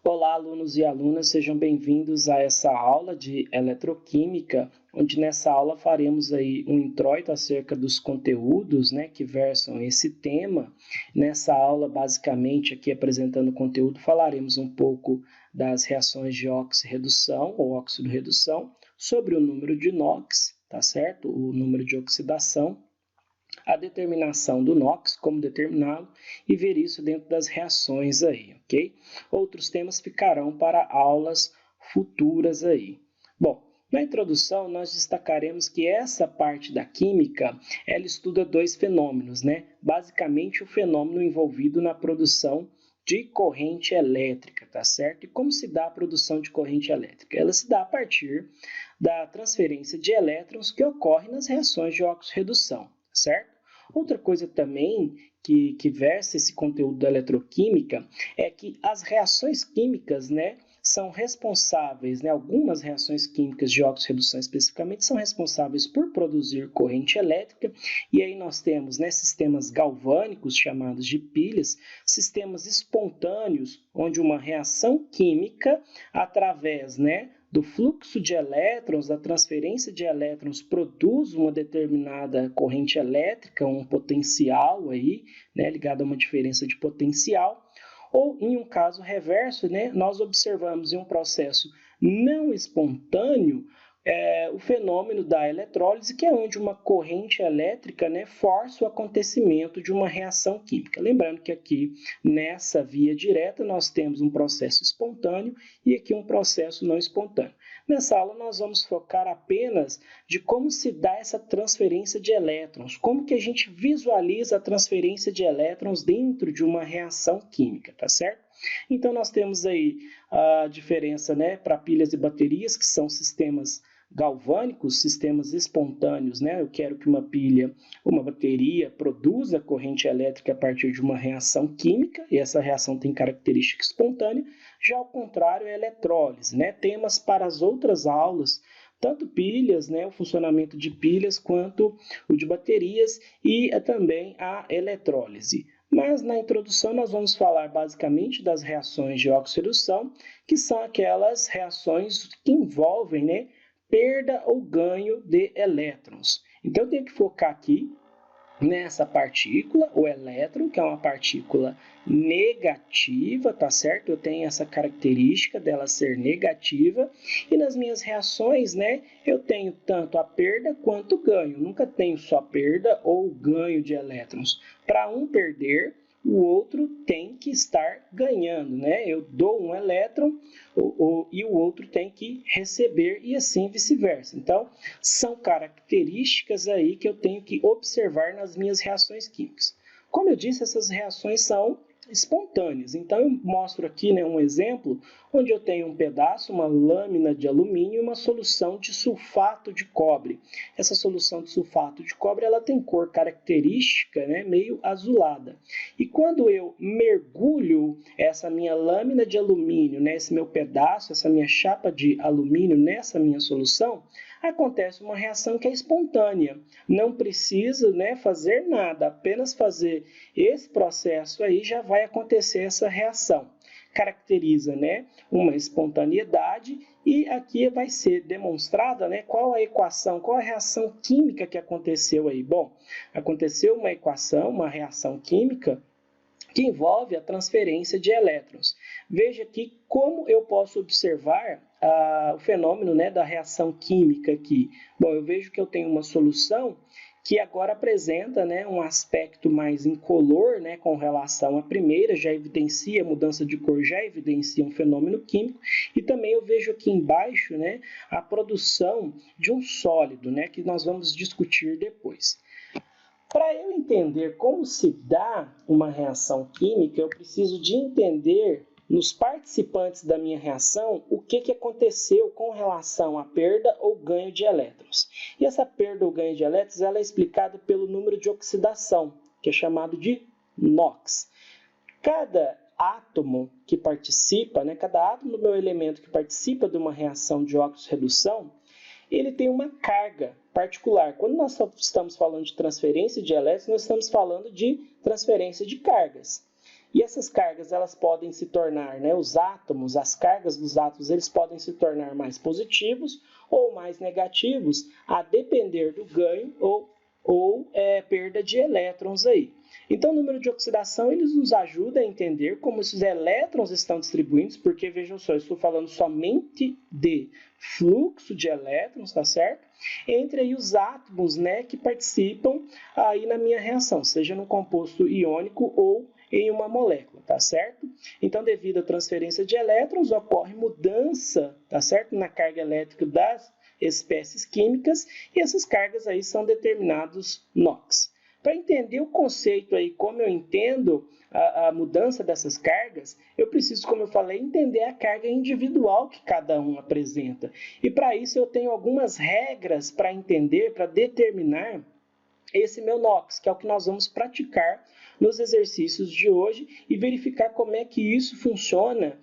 Olá, alunos e alunas, sejam bem-vindos a essa aula de eletroquímica, onde nessa aula faremos aí um introito acerca dos conteúdos, que versam esse tema. Nessa aula, basicamente, aqui apresentando o conteúdo, falaremos um pouco das reações de óxido-redução ou óxido-redução, sobre o número de NOx, tá certo? O número de oxidação, a determinação do NOx, como determiná-lo, e ver isso dentro das reações aí, ok? Outros temas ficarão para aulas futuras aí. Bom, na introdução nós destacaremos que essa parte da química, ela estuda dois fenômenos, Basicamente o fenômeno envolvido na produção de corrente elétrica, tá certo? E como se dá a produção de corrente elétrica? Ela se dá a partir da transferência de elétrons que ocorre nas reações de óxido-redução, certo? Outra coisa também que versa esse conteúdo da eletroquímica é que as reações químicas, são responsáveis, algumas reações químicas de óxido-redução especificamente, são responsáveis por produzir corrente elétrica, e aí nós temos sistemas galvânicos, chamados de pilhas, sistemas espontâneos, onde uma reação química, através, do fluxo de elétrons, da transferência de elétrons, produz uma determinada corrente elétrica, um potencial aí, ligado a uma diferença de potencial, ou em um caso reverso, nós observamos em um processo não espontâneo o fenômeno da eletrólise, que é onde uma corrente elétrica força o acontecimento de uma reação química. Lembrando que aqui, nessa via direta, nós temos um processo espontâneo e aqui um processo não espontâneo. Nessa aula, nós vamos focar apenas de como se dá essa transferência de elétrons, como que a gente visualiza a transferência de elétrons dentro de uma reação química, tá certo? Então, nós temos aí a diferença para pilhas e baterias, que são sistemas galvânicos, sistemas espontâneos, Eu quero que uma pilha, uma bateria produza corrente elétrica a partir de uma reação química, e essa reação tem característica espontânea. Já ao contrário, é eletrólise, Temas para as outras aulas, tanto pilhas, o funcionamento de pilhas, quanto o de baterias e também a eletrólise. Mas na introdução nós vamos falar basicamente das reações de óxido-redução, que são aquelas reações que envolvem, perda ou ganho de elétrons. Então eu tenho que focar aqui nessa partícula, o elétron, que é uma partícula negativa, tá certo? Eu tenho essa característica dela ser negativa, e nas minhas reações, eu tenho tanto a perda quanto o ganho. Nunca tenho só perda ou ganho de elétrons. Para um perder, o outro tem que estar ganhando, Eu dou um elétron e o outro tem que receber, e assim vice-versa. Então, são características aí que eu tenho que observar nas minhas reações químicas. Como eu disse, essas reações são espontâneas. Então, eu mostro aqui um exemplo onde eu tenho um pedaço, uma lâmina de alumínio e uma solução de sulfato de cobre. Essa solução de sulfato de cobre, ela tem cor característica, meio azulada. E quando eu mergulho essa minha lâmina de alumínio, esse meu pedaço, essa minha chapa de alumínio nessa minha solução, acontece uma reação que é espontânea. Não precisa fazer nada, apenas fazer esse processo aí já vai acontecer essa reação. Caracteriza uma espontaneidade, e aqui vai ser demonstrada qual a equação, qual a reação química que aconteceu aí. Bom, aconteceu uma equação, uma reação química que envolve a transferência de elétrons. Veja aqui como eu posso observar o fenômeno da reação química aqui. Bom, eu vejo que eu tenho uma solução que agora apresenta um aspecto mais incolor com relação à primeira, já evidencia a mudança de cor, já evidencia um fenômeno químico, e também eu vejo aqui embaixo a produção de um sólido, que nós vamos discutir depois. Para eu entender como se dá uma reação química, eu preciso de entender nos participantes da minha reação o que aconteceu com relação à perda ou ganho de elétrons. E essa perda ou ganho de elétrons ela é explicada pelo número de oxidação, que é chamado de NOx. Cada átomo que participa, cada átomo do meu elemento que participa de uma reação de óxido-redução, ele tem uma carga particular. Quando nós estamos falando de transferência de elétrons, nós estamos falando de transferência de cargas. E essas cargas elas podem se tornar, né, os átomos, as cargas dos átomos, eles podem se tornar mais positivos ou mais negativos, a depender do ganho ou perda de elétrons aí. Então, o número de oxidação ele nos ajuda a entender como esses elétrons estão distribuídos, porque, vejam só, eu estou falando somente de fluxo de elétrons, tá certo? Entre aí os átomos, né, que participam aí na minha reação, seja no composto iônico ou em uma molécula, tá certo? Então, devido à transferência de elétrons, ocorre mudança, tá certo? Na carga elétrica das espécies químicas, e essas cargas aí são determinados NOx. Para entender o conceito aí, como eu entendo a mudança dessas cargas, eu preciso, como eu falei, entender a carga individual que cada um apresenta. E para isso eu tenho algumas regras para entender, para determinar esse meu NOx, que é o que nós vamos praticar nos exercícios de hoje e verificar como é que isso funciona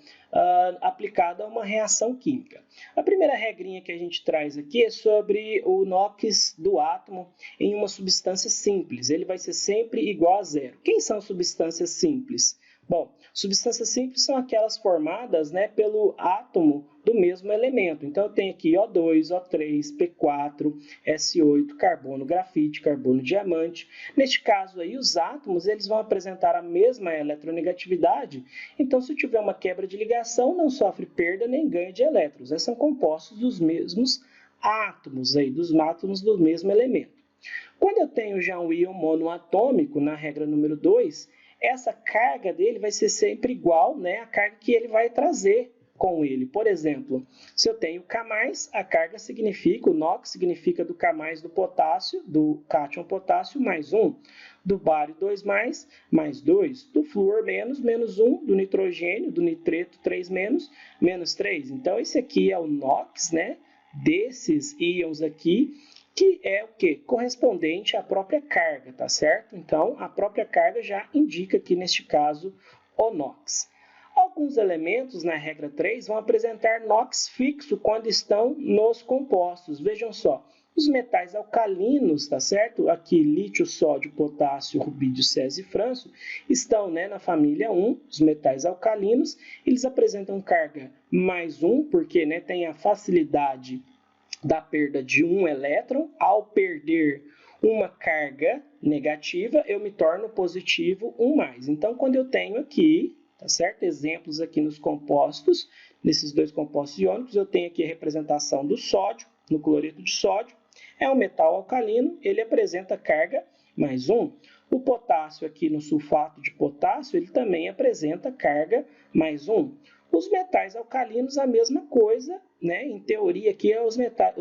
aplicado a uma reação química. A primeira regrinha que a gente traz aqui é sobre o NOx do átomo em uma substância simples. Ele vai ser sempre igual a zero. Quem são substâncias simples? Bom, substâncias simples são aquelas formadas, né, pelo átomo do mesmo elemento. Então, eu tenho aqui O2, O3, P4, S8, carbono, grafite, carbono, diamante. Neste caso aí, os átomos eles vão apresentar a mesma eletronegatividade. Então, se eu tiver uma quebra de ligação, não sofre perda nem ganho de elétrons. Esses são compostos dos mesmos átomos, aí, dos átomos do mesmo elemento. Quando eu tenho já um íon monoatômico, na regra número 2, essa carga dele vai ser sempre igual, né, à carga que ele vai trazer com ele. Por exemplo, se eu tenho K+, a carga significa, o NOx significa do K+, do potássio, do cátion potássio, mais 1, do bário 2+, mais 2, do flúor menos 1, do nitrogênio, do nitreto 3-, menos 3. Então, esse aqui é o NOx, né, desses íons aqui, que é o quê? Correspondente à própria carga, tá certo? Então, a própria carga já indica aqui, neste caso, o NOx. Alguns elementos, na regra 3, vão apresentar NOx fixo quando estão nos compostos. Vejam só, os metais alcalinos, tá certo? Aqui, lítio, sódio, potássio, rubídio, césio e franço, estão, né, na família 1, os metais alcalinos. Eles apresentam carga mais 1, porque, né, tem a facilidade da perda de um elétron. Ao perder uma carga negativa, eu me torno positivo 1+. Então, quando eu tenho aqui, tá certo? Exemplos aqui nos compostos, nesses dois compostos iônicos, eu tenho aqui a representação do sódio, no cloreto de sódio. É um metal alcalino, ele apresenta carga mais 1. O potássio aqui no sulfato de potássio, ele também apresenta carga mais 1. Os metais alcalinos, a mesma coisa, né? Em teoria, aqui é os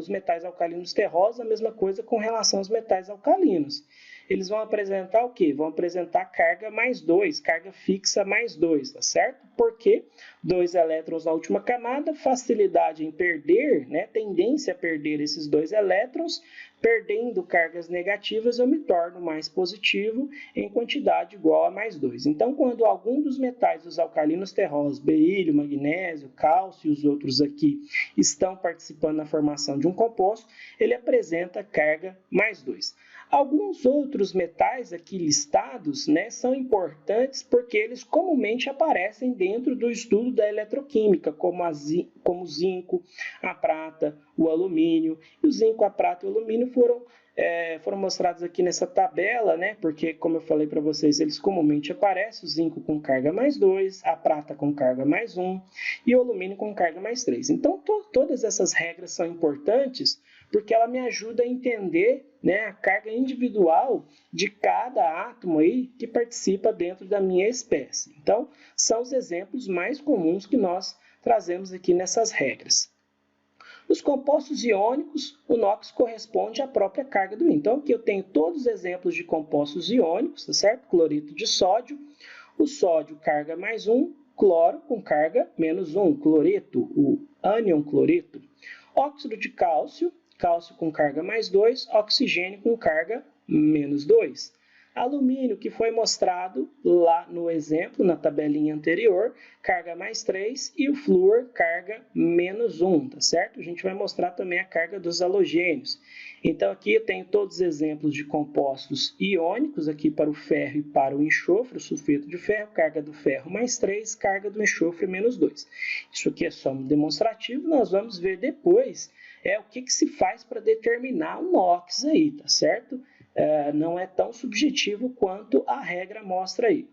metais alcalinos terrosos, a mesma coisa com relação aos metais alcalinos. Eles vão apresentar o quê? Vão apresentar carga mais 2, carga fixa mais 2, tá certo? Porque 2 elétrons na última camada, facilidade em perder, né? Tendência a perder esses 2 elétrons, perdendo cargas negativas, eu me torno mais positivo em quantidade igual a mais 2. Então, quando algum dos metais, os alcalinos terrosos, berílio, magnésio, cálcio e os outros aqui, estão participando na formação de um composto, ele apresenta carga mais 2. Alguns outros metais aqui listados, né, são importantes porque eles comumente aparecem dentro do estudo da eletroquímica, como o zinco, a prata, o alumínio. E o zinco, a prata e o alumínio foram mostrados aqui nessa tabela, né, porque, como eu falei para vocês, eles comumente aparecem, o zinco com carga mais 2, a prata com carga mais 1 e o alumínio com carga mais 3. Então, todas essas regras são importantes porque ela me ajuda a entender, né, a carga individual de cada átomo aí que participa dentro da minha espécie. Então, são os exemplos mais comuns que nós trazemos aqui nessas regras. Nos compostos iônicos, o NOx corresponde à própria carga do íon. Então, aqui eu tenho todos os exemplos de compostos iônicos, tá certo? Cloreto de sódio, o sódio carga mais 1, cloro com carga menos 1, cloreto, o ânion cloreto. Óxido de cálcio, cálcio com carga mais 2, oxigênio com carga menos 2. Alumínio, que foi mostrado lá no exemplo, na tabelinha anterior, carga mais 3, e o flúor, carga menos 1, tá certo? A gente vai mostrar também a carga dos halogênios. Então, aqui eu tenho todos os exemplos de compostos iônicos, aqui para o ferro e para o enxofre, o sulfeto de ferro, carga do ferro mais 3, carga do enxofre menos 2. Isso aqui é só um demonstrativo, nós vamos ver depois o que se faz para determinar o NOx aí, tá certo? Não é tão subjetivo quanto a regra mostra aí.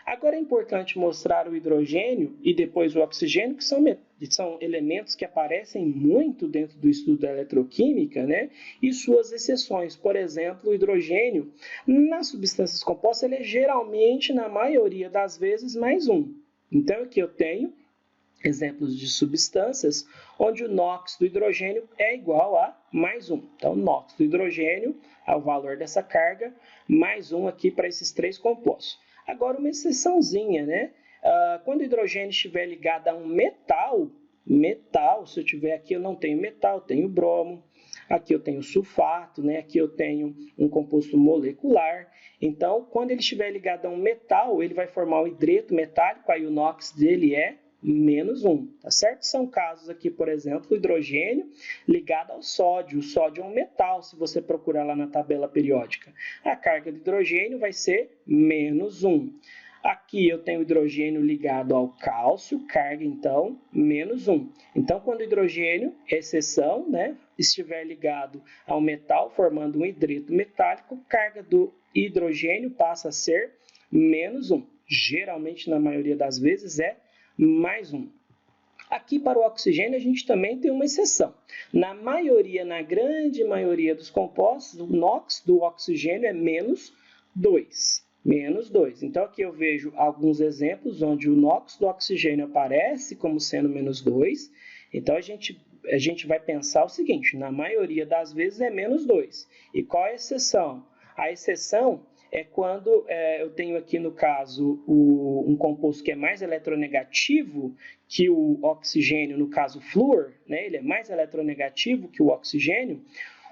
Agora é importante mostrar o hidrogênio e depois o oxigênio, que são elementos que aparecem muito dentro do estudo da eletroquímica, né? E suas exceções. Por exemplo, o hidrogênio, nas substâncias compostas, ele é geralmente, na maioria das vezes, mais um. Então, aqui eu tenho exemplos de substâncias onde o NOx do hidrogênio é igual a mais 1. Então, o NOx do hidrogênio é o valor dessa carga, mais 1 aqui para esses 3 compostos. Agora, uma exceçãozinha, né? Quando o hidrogênio estiver ligado a um metal, se eu tiver aqui, eu não tenho metal, tenho bromo. Aqui eu tenho sulfato, né? Aqui eu tenho um composto molecular. Então, quando ele estiver ligado a um metal, ele vai formar um hidreto metálico, aí o NOx dele é menos 1, tá certo? São casos aqui, por exemplo, o hidrogênio ligado ao sódio. O sódio é um metal, se você procurar lá na tabela periódica. A carga do hidrogênio vai ser menos 1. Aqui eu tenho o hidrogênio ligado ao cálcio, carga, então, menos 1. Então, quando o hidrogênio, exceção, né, estiver ligado ao metal, formando um hidreto metálico, carga do hidrogênio passa a ser menos 1. Geralmente, na maioria das vezes, é mais 1. Aqui para o oxigênio a gente também tem uma exceção. Na grande maioria dos compostos, o NOx do oxigênio é menos 2. Menos 2. Então aqui eu vejo alguns exemplos onde o NOx do oxigênio aparece como sendo menos 2. Então a gente vai pensar o seguinte, na maioria das vezes é menos 2. E qual é a exceção? A exceção é quando eu tenho aqui, no caso, um composto que é mais eletronegativo que o oxigênio, no caso, flúor, né? Ele é mais eletronegativo que o oxigênio.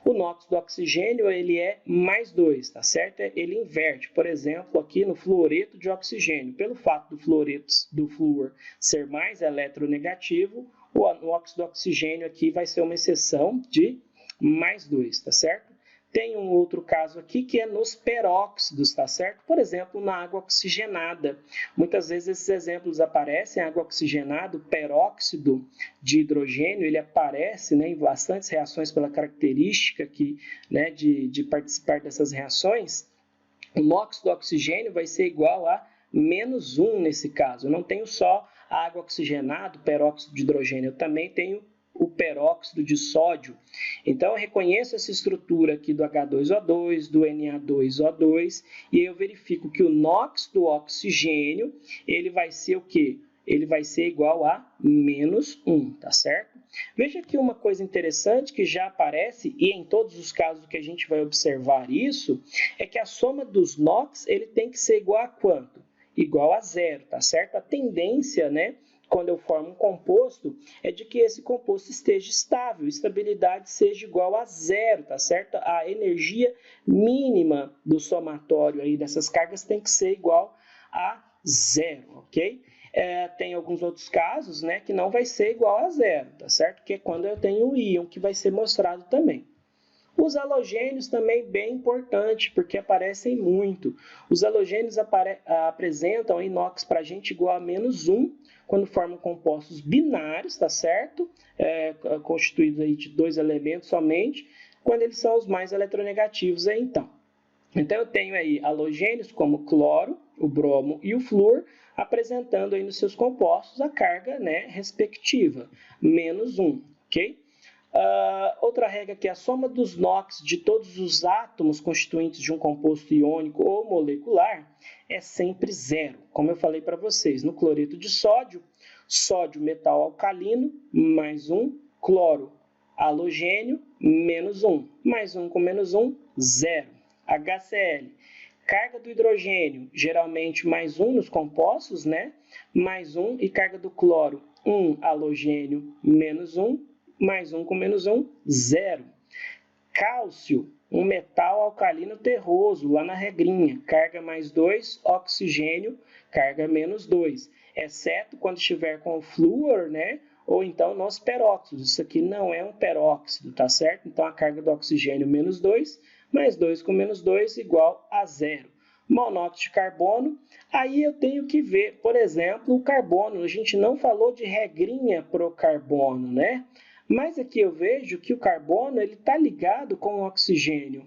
O NOx do oxigênio ele é mais 2, tá certo? Ele inverte, por exemplo, aqui no fluoreto de oxigênio. Pelo fato do flúor ser mais eletronegativo, o NOx do oxigênio aqui vai ser uma exceção de mais 2, tá certo? Tem um outro caso aqui que é nos peróxidos, tá certo? Por exemplo, na água oxigenada. Muitas vezes esses exemplos aparecem, água oxigenada, o peróxido de hidrogênio, ele aparece, né, em bastantes reações pela característica aqui, né, de participar dessas reações. O NOx do oxigênio vai ser igual a menos 1 nesse caso. Eu não tenho só a água oxigenada, o peróxido de hidrogênio, eu também tenho o peróxido de sódio. Então, eu reconheço essa estrutura aqui do H2O2, do Na2O2, e aí eu verifico que o NOx do oxigênio, ele vai ser o quê? Ele vai ser igual a menos 1, tá certo? Veja aqui uma coisa interessante que já aparece, e em todos os casos que a gente vai observar isso, é que a soma dos NOx, ele tem que ser igual a quanto? Igual a 0, tá certo? A tendência, né, quando eu formo um composto, é de que esse composto esteja estável, estabilidade seja igual a 0, tá certo? A energia mínima do somatório aí dessas cargas tem que ser igual a 0, ok? Tem alguns outros casos, né, que não vai ser igual a 0, tá certo? Que é quando eu tenho um íon, que vai ser mostrado também. Os halogênios também bem importante, porque aparecem muito. Os halogênios apresentam em NOx para a gente igual a menos 1, quando formam compostos binários, tá certo? Constituídos aí de 2 elementos somente, quando eles são os mais eletronegativos aí, então. Então, eu tenho aí halogênios como o cloro, o bromo e o flúor, apresentando aí nos seus compostos a carga, né, respectiva, menos 1, ok? Outra regra que é a soma dos NOx de todos os átomos constituintes de um composto iônico ou molecular é sempre 0. Como eu falei para vocês, no cloreto de sódio, sódio metal alcalino, mais 1, cloro halogênio, menos 1. Mais 1 com menos 1, 0. HCl, carga do hidrogênio, geralmente mais 1 nos compostos, né? Mais 1, e carga do cloro, 1 halogênio, menos 1. Mais 1 com menos 1, 0. Cálcio, um metal alcalino terroso, lá na regrinha, carga mais 2, oxigênio, carga menos 2, exceto quando estiver com flúor, né? Ou então nos peróxidos. Isso aqui não é um peróxido, tá certo? Então, a carga do oxigênio menos 2, mais 2 com menos 2 igual a 0. Monóxido de carbono, aí eu tenho que ver, por exemplo, o carbono. A gente não falou de regrinha para o carbono, né? Mas aqui eu vejo que o carbono está ligado com o oxigênio.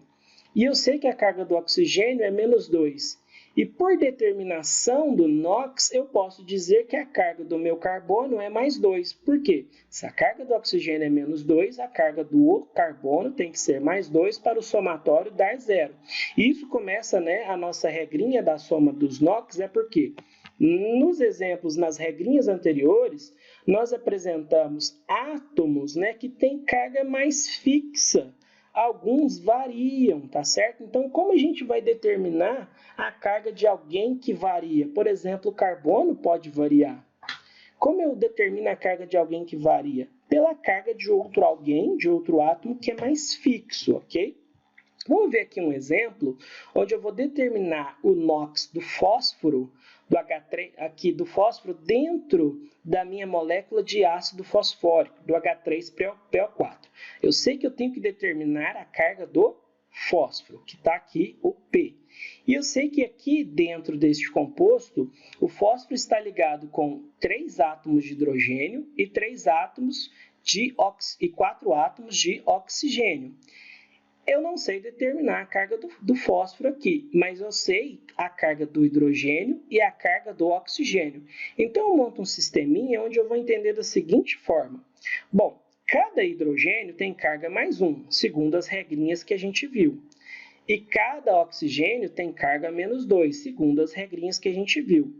E eu sei que a carga do oxigênio é menos 2. E por determinação do NOx, eu posso dizer que a carga do meu carbono é mais 2. Por quê? Se a carga do oxigênio é menos 2, a carga do carbono tem que ser mais 2 para o somatório dar 0. E isso começa, né, a nossa regrinha da soma dos NOx, é porque nos exemplos, nas regrinhas anteriores, nós apresentamos átomos, né, que têm carga mais fixa. Alguns variam, tá certo? Então, como a gente vai determinar a carga de alguém que varia? Por exemplo, o carbono pode variar. Como eu determino a carga de alguém que varia? Pela carga de outro alguém, de outro átomo que é mais fixo, ok? Vamos ver aqui um exemplo onde eu vou determinar o NOx do fósforo, do H3, aqui do fósforo dentro da minha molécula de ácido fosfórico, do H3PO4. Eu sei que eu tenho que determinar a carga do fósforo, que está aqui o P. E eu sei que aqui dentro deste composto, o fósforo está ligado com 3 átomos de hidrogênio e 4 átomos de oxigênio. Eu não sei determinar a carga do fósforo aqui, mas eu sei a carga do hidrogênio e a carga do oxigênio. Então, eu monto um sisteminha onde eu vou entender da seguinte forma. Bom, cada hidrogênio tem carga mais 1, segundo as regrinhas que a gente viu. E cada oxigênio tem carga menos 2, segundo as regrinhas que a gente viu.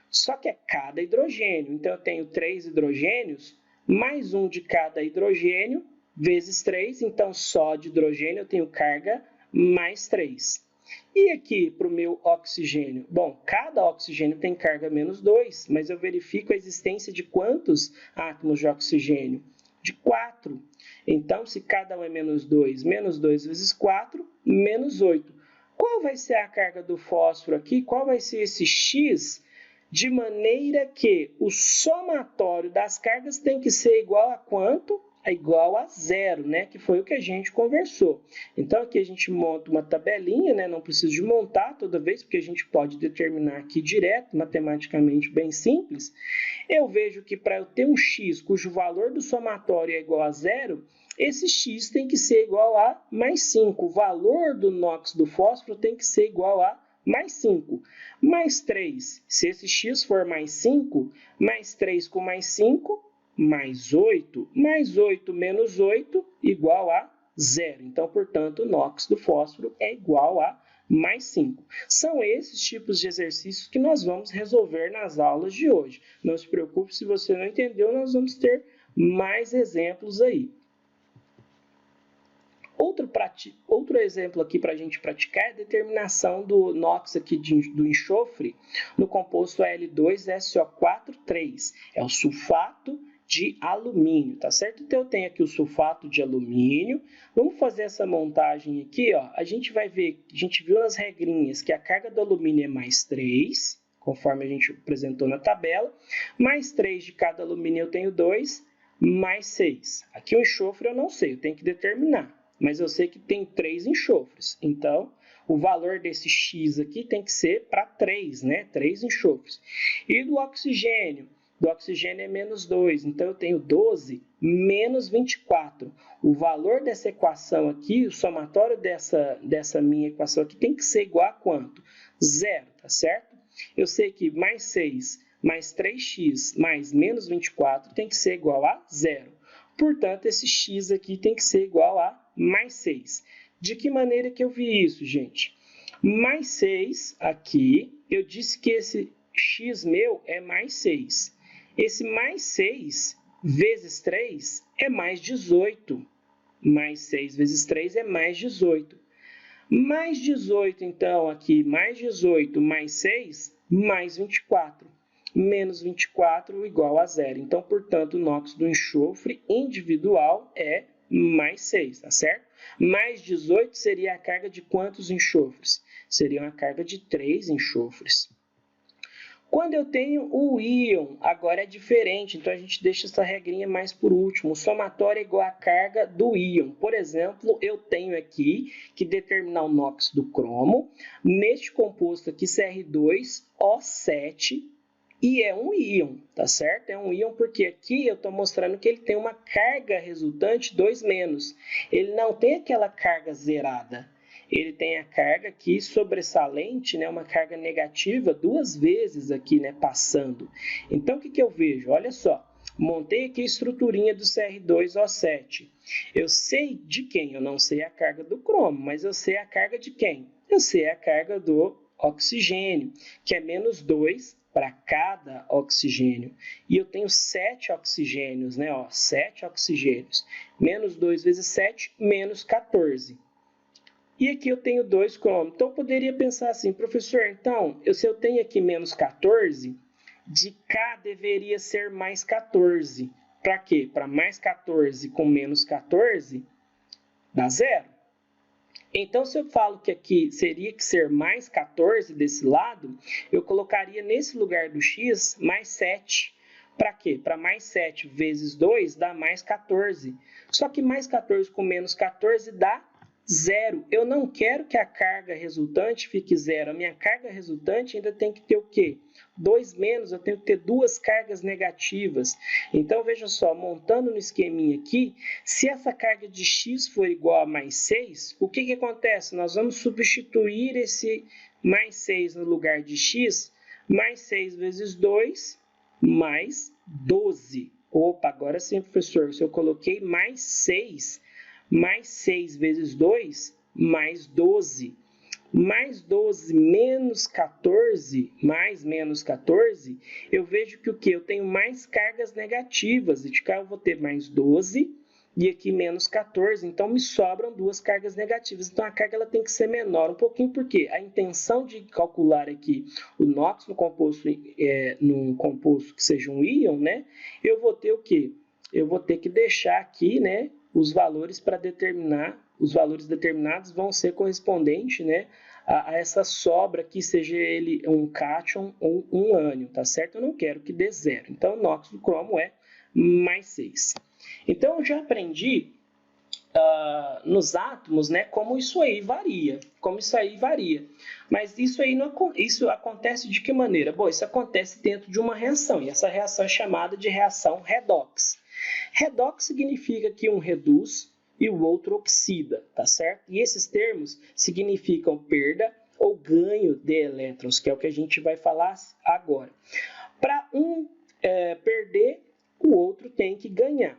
Só que é cada hidrogênio. Então, eu tenho 3 hidrogênios, mais 1 de cada hidrogênio, vezes 3, então só de hidrogênio eu tenho carga mais 3. E aqui para o meu oxigênio? Bom, cada oxigênio tem carga menos 2, mas eu verifico a existência de quantos átomos de oxigênio? De 4. Então, se cada um é menos 2 vezes 4, menos 8. Qual vai ser a carga do fósforo aqui? Qual vai ser esse X? De maneira que o somatório das cargas tem que ser igual a quanto? É igual a 0, né? Que foi o que a gente conversou. Então, aqui a gente monta uma tabelinha, né? Não preciso de montar toda vez, porque a gente pode determinar aqui direto, matematicamente bem simples. Eu vejo que para eu ter um x cujo valor do somatório é igual a 0, esse x tem que ser igual a mais 5. O valor do NOx do fósforo tem que ser igual a mais 5. Mais 3, se esse x for mais 5, mais 3 com mais 5, mais 8, mais 8 menos 8, igual a 0. Então, portanto, o NOx do fósforo é igual a mais 5. São esses tipos de exercícios que nós vamos resolver nas aulas de hoje. Não se preocupe se você não entendeu, nós vamos ter mais exemplos aí. Outro exemplo aqui para a gente praticar é a determinação do NOx aqui do enxofre no composto Al2SO4,3. É o sulfato de alumínio, tá certo? Então, eu tenho aqui o sulfato de alumínio. Vamos fazer essa montagem aqui, ó. A gente vai ver, a gente viu nas regrinhas que a carga do alumínio é mais 3, conforme a gente apresentou na tabela. Mais 3 de cada alumínio eu tenho 2, mais 6. Aqui o enxofre eu não sei, eu tenho que determinar. Mas eu sei que tem 3 enxofres. Então, o valor desse X aqui tem que ser para 3, né? 3 enxofres. E do oxigênio? Do oxigênio é menos 2. Então, eu tenho 12 menos 24. O valor dessa equação aqui, o somatório dessa minha equação aqui, tem que ser igual a quanto? 0, tá certo? Eu sei que mais 6 mais 3x mais menos 24 tem que ser igual a 0. Portanto, esse x aqui tem que ser igual a mais 6. De que maneira que eu vi isso, gente? Mais 6 aqui, eu disse que esse x meu é mais 6. Esse mais 6 vezes 3 é mais 18. Mais 6 vezes 3 é mais 18. Mais 18, então, aqui, mais 18 mais 6, mais 24. Menos 24 igual a 0. Então, portanto, o NOx do enxofre individual é mais 6, tá certo? Mais 18 seria a carga de quantos enxofres? Seria uma carga de 3 enxofres. Quando eu tenho o íon, agora é diferente, então a gente deixa essa regrinha mais por último. O somatório é igual à carga do íon. Por exemplo, eu tenho aqui que determinar o NOx do cromo, neste composto aqui, Cr2O7, e é um íon, tá certo? É um íon porque aqui eu estou mostrando que ele tem uma carga resultante 2-. Ele não tem aquela carga zerada. Ele tem a carga aqui sobressalente, né, uma carga negativa 2 vezes aqui, né, passando. Então, o que eu vejo? Olha só, montei aqui a estruturinha do Cr2O7. Eu sei de quem? Eu não sei a carga do cromo, mas eu sei a carga de quem? Eu sei a carga do oxigênio, que é -2 para cada oxigênio. E eu tenho 7 oxigênios, né, ó, 7 oxigênios. -2 vezes 7, -14. E aqui eu tenho 2 cromos. Então, eu poderia pensar assim, professor, então, se eu tenho aqui -14, de cá deveria ser mais 14. Para quê? Para mais 14 com -14, dá 0. Então, se eu falo que aqui seria que ser mais 14 desse lado, eu colocaria nesse lugar do x mais 7. Para quê? Para mais 7 vezes 2 dá mais 14. Só que mais 14 com -14 dá 0. Eu não quero que a carga resultante fique 0. A minha carga resultante ainda tem que ter o quê? 2-, eu tenho que ter 2 cargas negativas. Então, veja só, montando no esqueminha aqui, se essa carga de x for igual a mais 6, o que acontece? Nós vamos substituir esse mais 6 no lugar de x, mais 6 vezes 2, mais 12. Opa, agora sim, professor, se eu coloquei mais 6 vezes 2, mais 12. Mais 12 menos 14, mais menos 14, eu vejo que o quê? Eu tenho mais cargas negativas. E de cá eu vou ter mais 12 e aqui menos 14. Então, me sobram 2 cargas negativas. Então, a carga ela tem que ser menor um pouquinho, porque a intenção de calcular aqui o NOx no composto, num composto que seja um íon, né? Eu vou ter o quê? Eu vou ter que deixar aqui, né, os valores para determinar, os valores determinados vão ser correspondentes, né, a essa sobra que seja ele um cátion ou um ânion, tá certo? Eu não quero que dê 0. Então, o NOx do cromo é mais 6. Então, eu já aprendi nos átomos, né, como isso aí varia. Mas isso acontece de que maneira? Bom, isso acontece dentro de uma reação, e essa reação é chamada de reação redox. Redox significa que um reduz e o outro oxida, tá certo? E esses termos significam perda ou ganho de elétrons, que é o que a gente vai falar agora. Para um perder, o outro tem que ganhar,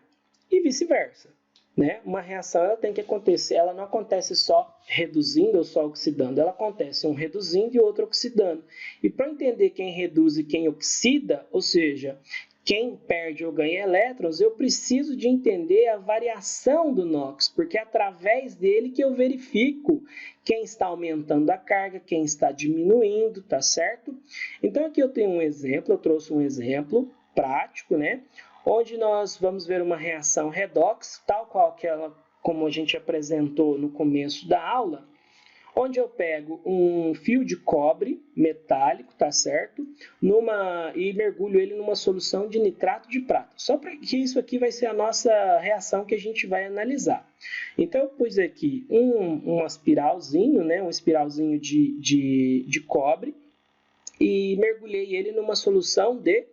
e vice-versa. Né? Uma reação ela tem que acontecer, ela não acontece só reduzindo ou só oxidando, ela acontece um reduzindo e outro oxidando. E para entender quem reduz e quem oxida, ou seja, quem perde ou ganha elétrons, eu preciso de entender a variação do NOx, porque é através dele que eu verifico quem está aumentando a carga, quem está diminuindo, tá certo? Então aqui eu tenho um exemplo, eu trouxe um exemplo prático, né? Onde nós vamos ver uma reação redox, tal qual aquela como a gente apresentou no começo da aula, onde eu pego um fio de cobre metálico, tá certo? E mergulho ele numa solução de nitrato de prata. Só para que isso aqui vai ser a nossa reação que a gente vai analisar. Então, eu pus aqui um espiralzinho, né? Um espiralzinho de cobre e mergulhei ele numa solução de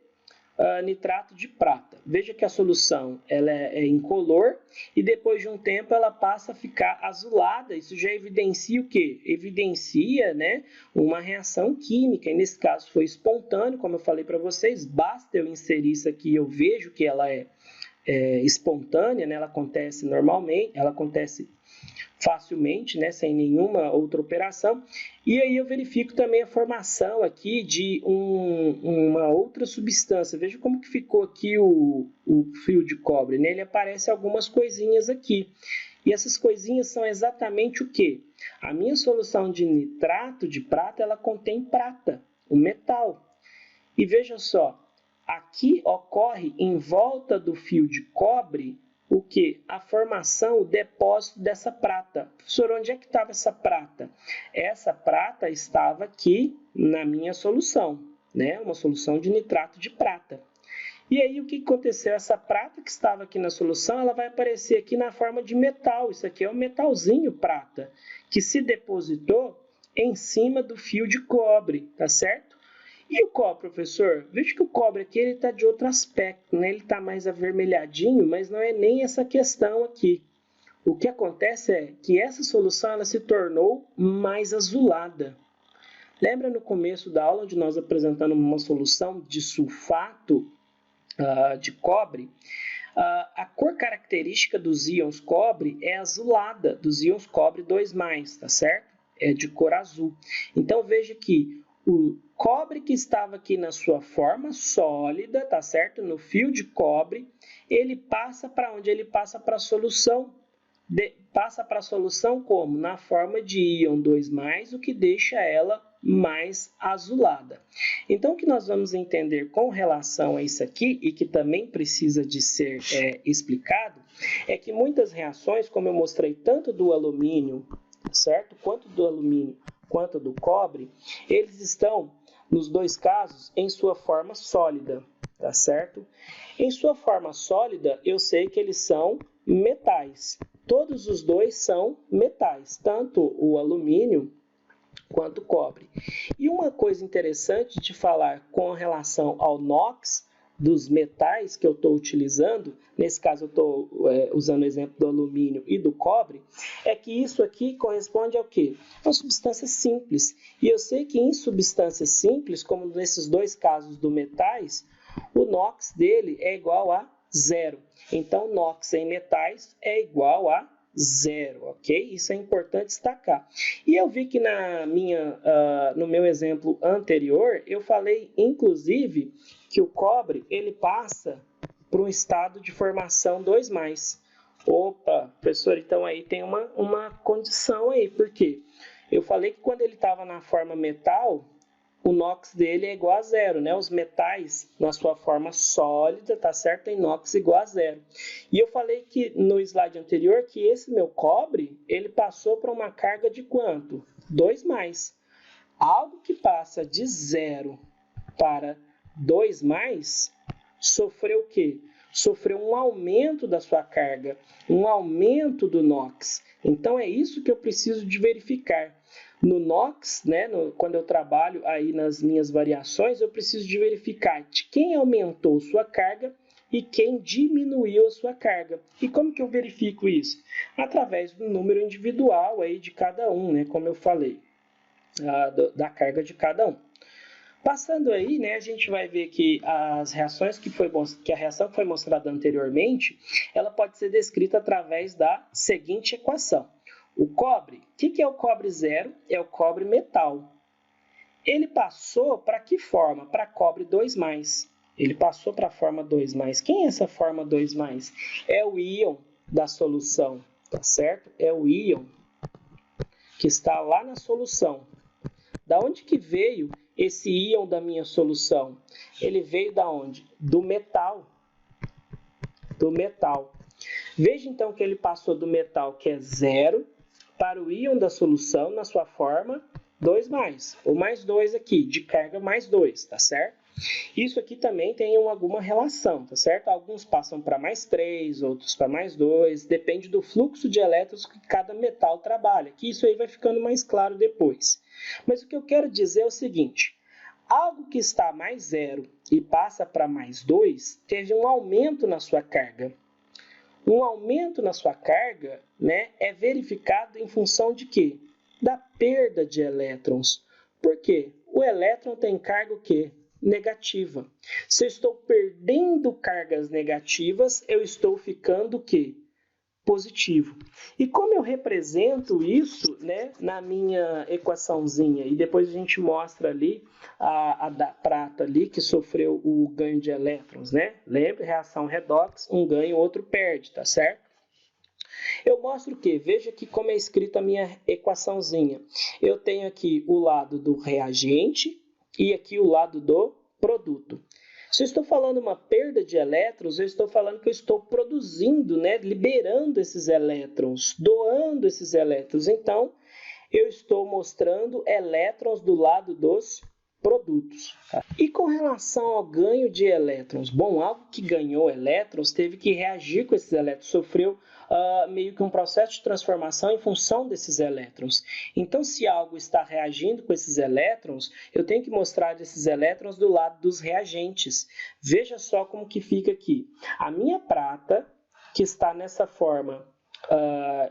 nitrato de prata. Veja que a solução ela é incolor e depois de um tempo ela passa a ficar azulada. Isso já evidencia o quê? Evidencia, né, uma reação química. E nesse caso foi espontâneo, como eu falei para vocês. Basta eu inserir isso aqui, eu vejo que ela é espontânea, né? Ela acontece normalmente, ela acontece facilmente, né, sem nenhuma outra operação. E aí eu verifico também a formação aqui de uma outra substância. Veja como que ficou aqui o fio de cobre, né? Ele aparece algumas coisinhas aqui. E essas coisinhas são exatamente o quê? A minha solução de nitrato de prata, ela contém prata, o metal. E veja só, aqui ocorre em volta do fio de cobre o que? A formação, o depósito dessa prata. Professor, onde é que estava essa prata? Essa prata estava aqui na minha solução, né? Uma solução de nitrato de prata. E aí o que aconteceu? Essa prata que estava aqui na solução, ela vai aparecer aqui na forma de metal. Isso aqui é um metalzinho prata, que se depositou em cima do fio de cobre, tá certo? E o cobre, professor? Veja que o cobre aqui está de outro aspecto, né? Ele está mais avermelhadinho, mas não é nem essa questão aqui. O que acontece é que essa solução ela se tornou mais azulada. Lembra no começo da aula onde nós apresentamos uma solução de sulfato de cobre? A cor característica dos íons cobre é azulada, dos íons cobre 2+, tá certo? É de cor azul. Então veja que o cobre que estava aqui na sua forma sólida, tá certo? No fio de cobre, ele passa para onde? Ele passa para a solução. Passa para a solução como? Na forma de íon 2+, o que deixa ela mais azulada. Então, o que nós vamos entender com relação a isso aqui, e que também precisa de ser explicado, é que muitas reações, como eu mostrei tanto do alumínio, certo? Quanto do alumínio, quanto do cobre, eles estão, nos dois casos, em sua forma sólida, tá certo? Em sua forma sólida, eu sei que eles são metais. Todos os dois são metais, tanto o alumínio quanto o cobre. E uma coisa interessante de falar com relação ao NOx dos metais que eu estou utilizando, nesse caso eu estou usando o exemplo do alumínio e do cobre, é que isso aqui corresponde ao quê? A uma substância simples. E eu sei que em substâncias simples, como nesses dois casos do metais, o NOx dele é igual a 0. Então, NOx em metais é igual a 0, ok? Isso é importante destacar. E eu vi que no meu exemplo anterior, eu falei, inclusive, que o cobre ele passa para um estado de formação 2+. Opa, professor, então aí tem uma condição aí, por quê? Eu falei que quando ele estava na forma metal, o NOx dele é igual a 0, né? Os metais, na sua forma sólida, tá certo? Tem NOx igual a 0. E eu falei que no slide anterior que esse meu cobre, ele passou para uma carga de quanto? 2+. Algo que passa de 0 para 2+, sofreu o quê? Sofreu um aumento da sua carga, um aumento do NOx. Então é isso que eu preciso de verificar. No NOx, né, quando eu trabalho aí nas minhas variações, eu preciso de verificar de quem aumentou sua carga e quem diminuiu a sua carga. E como que eu verifico isso? Através do número individual aí de cada um, né, como eu falei, da carga de cada um. Passando aí, né, a gente vai ver que as reações que a reação que foi mostrada anteriormente, ela pode ser descrita através da seguinte equação. O cobre, o que é o cobre 0? É o cobre metal. Ele passou para que forma? Para cobre 2+. Ele passou para a forma 2+. Quem é essa forma 2+? É o íon da solução, tá certo? É o íon que está lá na solução. Da onde que veio esse íon da minha solução? Ele veio da onde? Do metal. Do metal. Veja então que ele passou do metal, que é 0, para o íon da solução na sua forma 2+, ou mais 2 aqui, de carga mais 2, tá certo? Isso aqui também tem alguma relação, tá certo? Alguns passam para mais 3, outros para mais 2, depende do fluxo de elétrons que cada metal trabalha, que isso aí vai ficando mais claro depois. Mas o que eu quero dizer é o seguinte, algo que está mais 0 e passa para mais 2, teve um aumento na sua carga. Um aumento na sua carga, né, é verificado em função de quê? Da perda de elétrons. Por quê? O elétron tem carga o quê? Negativa. Se eu estou perdendo cargas negativas, eu estou ficando o quê? Positivo. E como eu represento isso, né, na minha equaçãozinha, e depois a gente mostra ali a da prata ali, que sofreu o ganho de elétrons, né? Lembre, reação redox, um ganha, o outro perde, tá certo? Eu mostro o quê? Veja aqui como é escrito a minha equaçãozinha. Eu tenho aqui o lado do reagente e aqui o lado do produto. Se eu estou falando uma perda de elétrons, eu estou falando que eu estou produzindo, né, liberando esses elétrons, doando esses elétrons. Então, eu estou mostrando elétrons do lado dos produtos. E com relação ao ganho de elétrons? Bom, algo que ganhou elétrons teve que reagir com esses elétrons, sofreu meio que um processo de transformação em função desses elétrons. Então, se algo está reagindo com esses elétrons, eu tenho que mostrar esses elétrons do lado dos reagentes. Veja só como que fica aqui. A minha prata, que está nessa forma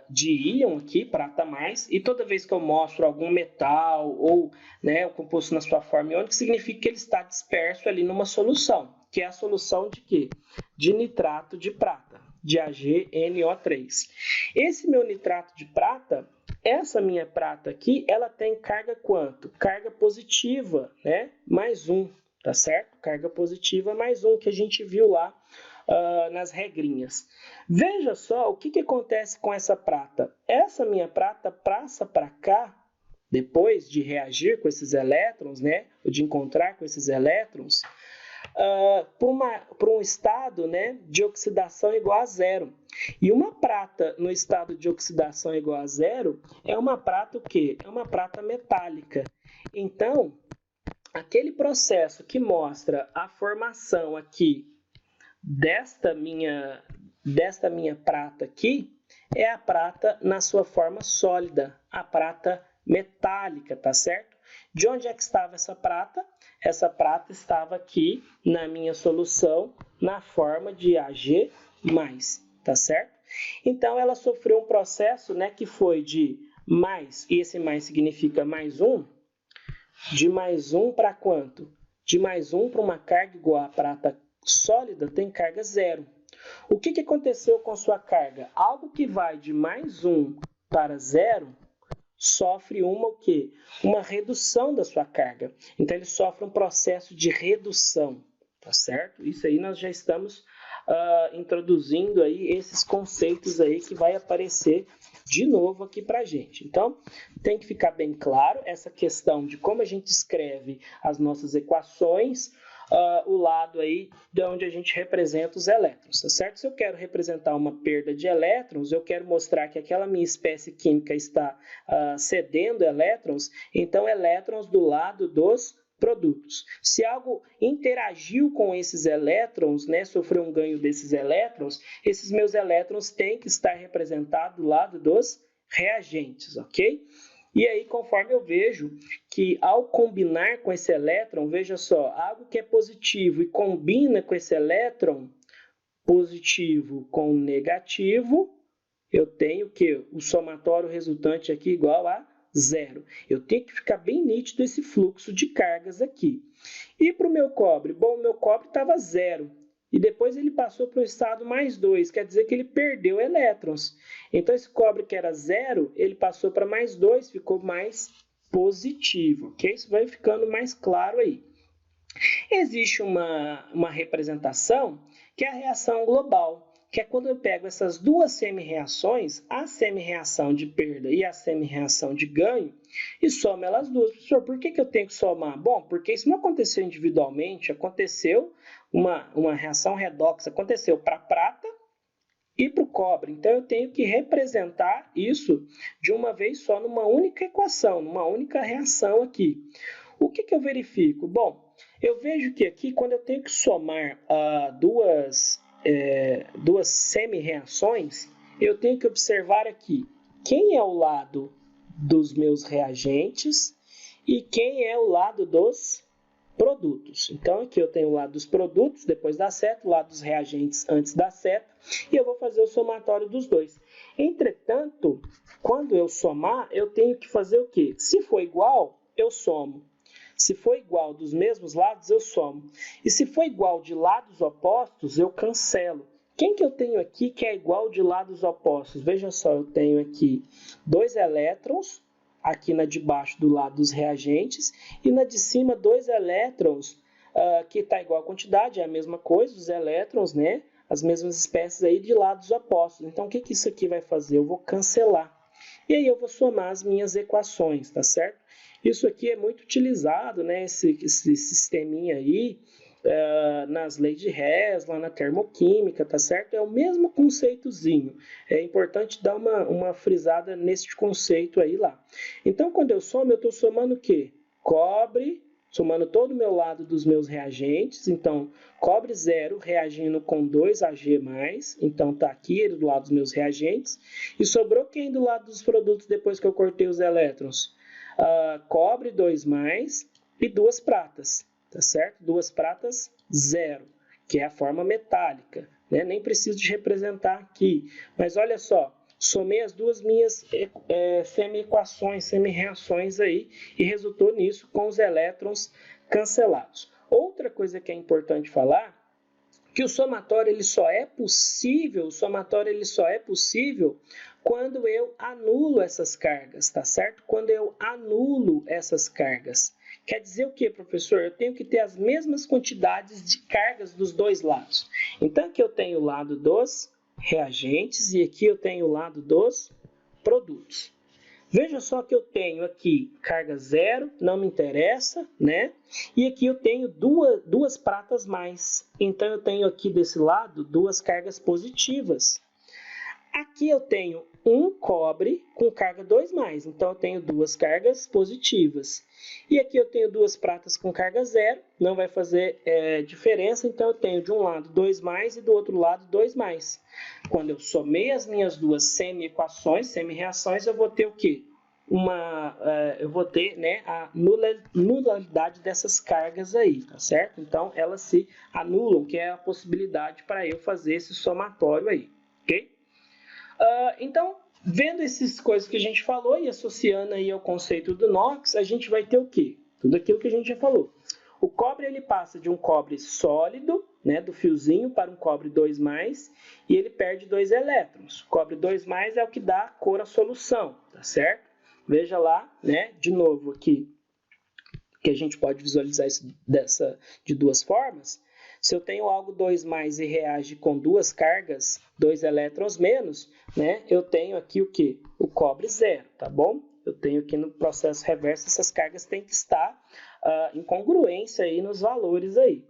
de íon aqui, prata mais, e toda vez que eu mostro algum metal ou, né, o composto na sua forma iônica, significa que ele está disperso ali numa solução, que é a solução de quê? De nitrato de prata, de AgNO3. Esse meu nitrato de prata, essa minha prata aqui, ela tem carga quanto? Carga positiva, né? Mais 1, tá certo? Carga positiva mais 1, que a gente viu lá nas regrinhas. Veja só o que acontece com essa prata. Essa minha prata passa para cá, depois de reagir com esses elétrons, né, de encontrar com esses elétrons, para um estado, né, de oxidação igual a zero. E uma prata no estado de oxidação igual a zero é uma prata o quê? É uma prata metálica. Então, aquele processo que mostra a formação aqui desta minha prata aqui é a prata na sua forma sólida, a prata metálica, tá certo? De onde é que estava essa prata? Essa prata estava aqui na minha solução na forma de Ag+, tá certo? Então ela sofreu um processo, né, que foi de mais, e esse mais significa mais 1, de mais 1 para quanto? De mais 1 para uma carga igual a prata sólida tem carga zero. O que aconteceu com sua carga? Algo que vai de mais 1 para zero sofre o quê? Uma redução da sua carga. Então, ele sofre um processo de redução, tá certo? Isso aí nós já estamos introduzindo aí esses conceitos aí que vai aparecer de novo aqui para a gente. Então, tem que ficar bem claro essa questão de como a gente escreve as nossas equações, o lado aí de onde a gente representa os elétrons, tá certo? Se eu quero representar uma perda de elétrons, eu quero mostrar que aquela minha espécie química está cedendo elétrons, então elétrons do lado dos produtos. Se algo interagiu com esses elétrons, né, sofreu um ganho desses elétrons, esses meus elétrons têm que estar representados do lado dos reagentes, ok? E aí, conforme eu vejo que ao combinar com esse elétron, veja só, algo que é positivo e combina com esse elétron, positivo com negativo, eu tenho que o somatório resultante aqui igual a zero. Eu tenho que ficar bem nítido esse fluxo de cargas aqui. E para o meu cobre? Bom, o meu cobre estava zero. E depois ele passou para o estado mais 2, quer dizer que ele perdeu elétrons. Então, esse cobre que era zero, ele passou para mais 2, ficou mais positivo, ok? Isso vai ficando mais claro aí. Existe uma representação que é a reação global, que é quando eu pego essas duas semi-reações, a semi-reação de perda e a semi-reação de ganho, e somo elas duas. Professor, por que eu tenho que somar? Bom, porque isso não aconteceu individualmente, aconteceu uma reação redox, aconteceu para a prata e para o cobre. Então, eu tenho que representar isso de uma vez só, numa única equação, numa única reação aqui. O que eu verifico? Bom, eu vejo que aqui, quando eu tenho que somar duas semi-reações, eu tenho que observar aqui quem é o lado dos meus reagentes e quem é o lado dos produtos. Então, aqui eu tenho o lado dos produtos, depois da seta, o lado dos reagentes antes da seta, e eu vou fazer o somatório dos dois. Entretanto, quando eu somar, eu tenho que fazer o quê? Se for igual, eu somo. Se for igual dos mesmos lados, eu somo. E se for igual de lados opostos, eu cancelo. Quem que eu tenho aqui que é igual de lados opostos? Veja só, eu tenho aqui 2 elétrons, aqui na de baixo do lado dos reagentes, e na de cima 2 elétrons, que está igual a quantidade, é a mesma coisa, os elétrons, né? As mesmas espécies aí de lados opostos. Então, o que isso aqui vai fazer? Eu vou cancelar. E aí eu vou somar as minhas equações, tá certo? Isso aqui é muito utilizado, né? Esse sisteminha aí, nas leis de Hess, lá na termoquímica, tá certo? É o mesmo conceitozinho. É importante dar uma frisada nesse conceito aí lá. Então, quando eu somo, eu estou somando o quê? Cobre, somando todo o meu lado dos meus reagentes. Então, cobre 0 reagindo com 2Ag+, então tá aqui do lado dos meus reagentes. E sobrou quem do lado dos produtos depois que eu cortei os elétrons? Cobre 2+, e 2 pratas, tá certo? 2 pratas, 0, que é a forma metálica, né? Nem preciso de representar aqui, mas olha só, somei as duas minhas semi-equações, semi-reações aí, e resultou nisso com os elétrons cancelados. Outra coisa que é importante falar, que o somatório ele só é possível quando eu anulo essas cargas, tá certo? Quando eu anulo essas cargas. Quer dizer o que, professor? Eu tenho que ter as mesmas quantidades de cargas dos dois lados. Então, aqui eu tenho o lado dos reagentes e aqui eu tenho o lado dos produtos. Veja só que eu tenho aqui carga 0, não me interessa, né? E aqui eu tenho duas pratas mais. Então, eu tenho aqui desse lado 2 cargas positivas. Aqui eu tenho um cobre com carga 2+, então eu tenho 2 cargas positivas. E aqui eu tenho 2 pratas com carga 0, não vai fazer diferença, então eu tenho de um lado 2+ e do outro lado 2+. Quando eu somei as minhas duas semi-equações, semi-reações, eu vou ter o quê? Eu vou ter, né, a nulidade dessas cargas aí, tá certo? Então, elas se anulam, que é a possibilidade para eu fazer esse somatório aí, ok? Então, vendo essas coisas que a gente falou e associando aí ao conceito do NOx, a gente vai ter o quê? Tudo aquilo que a gente já falou. O cobre ele passa de um cobre sólido, né, do fiozinho, para um cobre 2+, e ele perde 2 elétrons. Cobre 2+ é o que dá cor à solução, tá certo? Veja lá, né, de novo aqui, que a gente pode visualizar isso de duas formas. Se eu tenho algo 2+ e reage com 2 cargas, 2 elétrons menos, né, eu tenho aqui o quê? O cobre 0, tá bom? Eu tenho aqui no processo reverso, essas cargas têm que estar em congruência aí nos valores aí.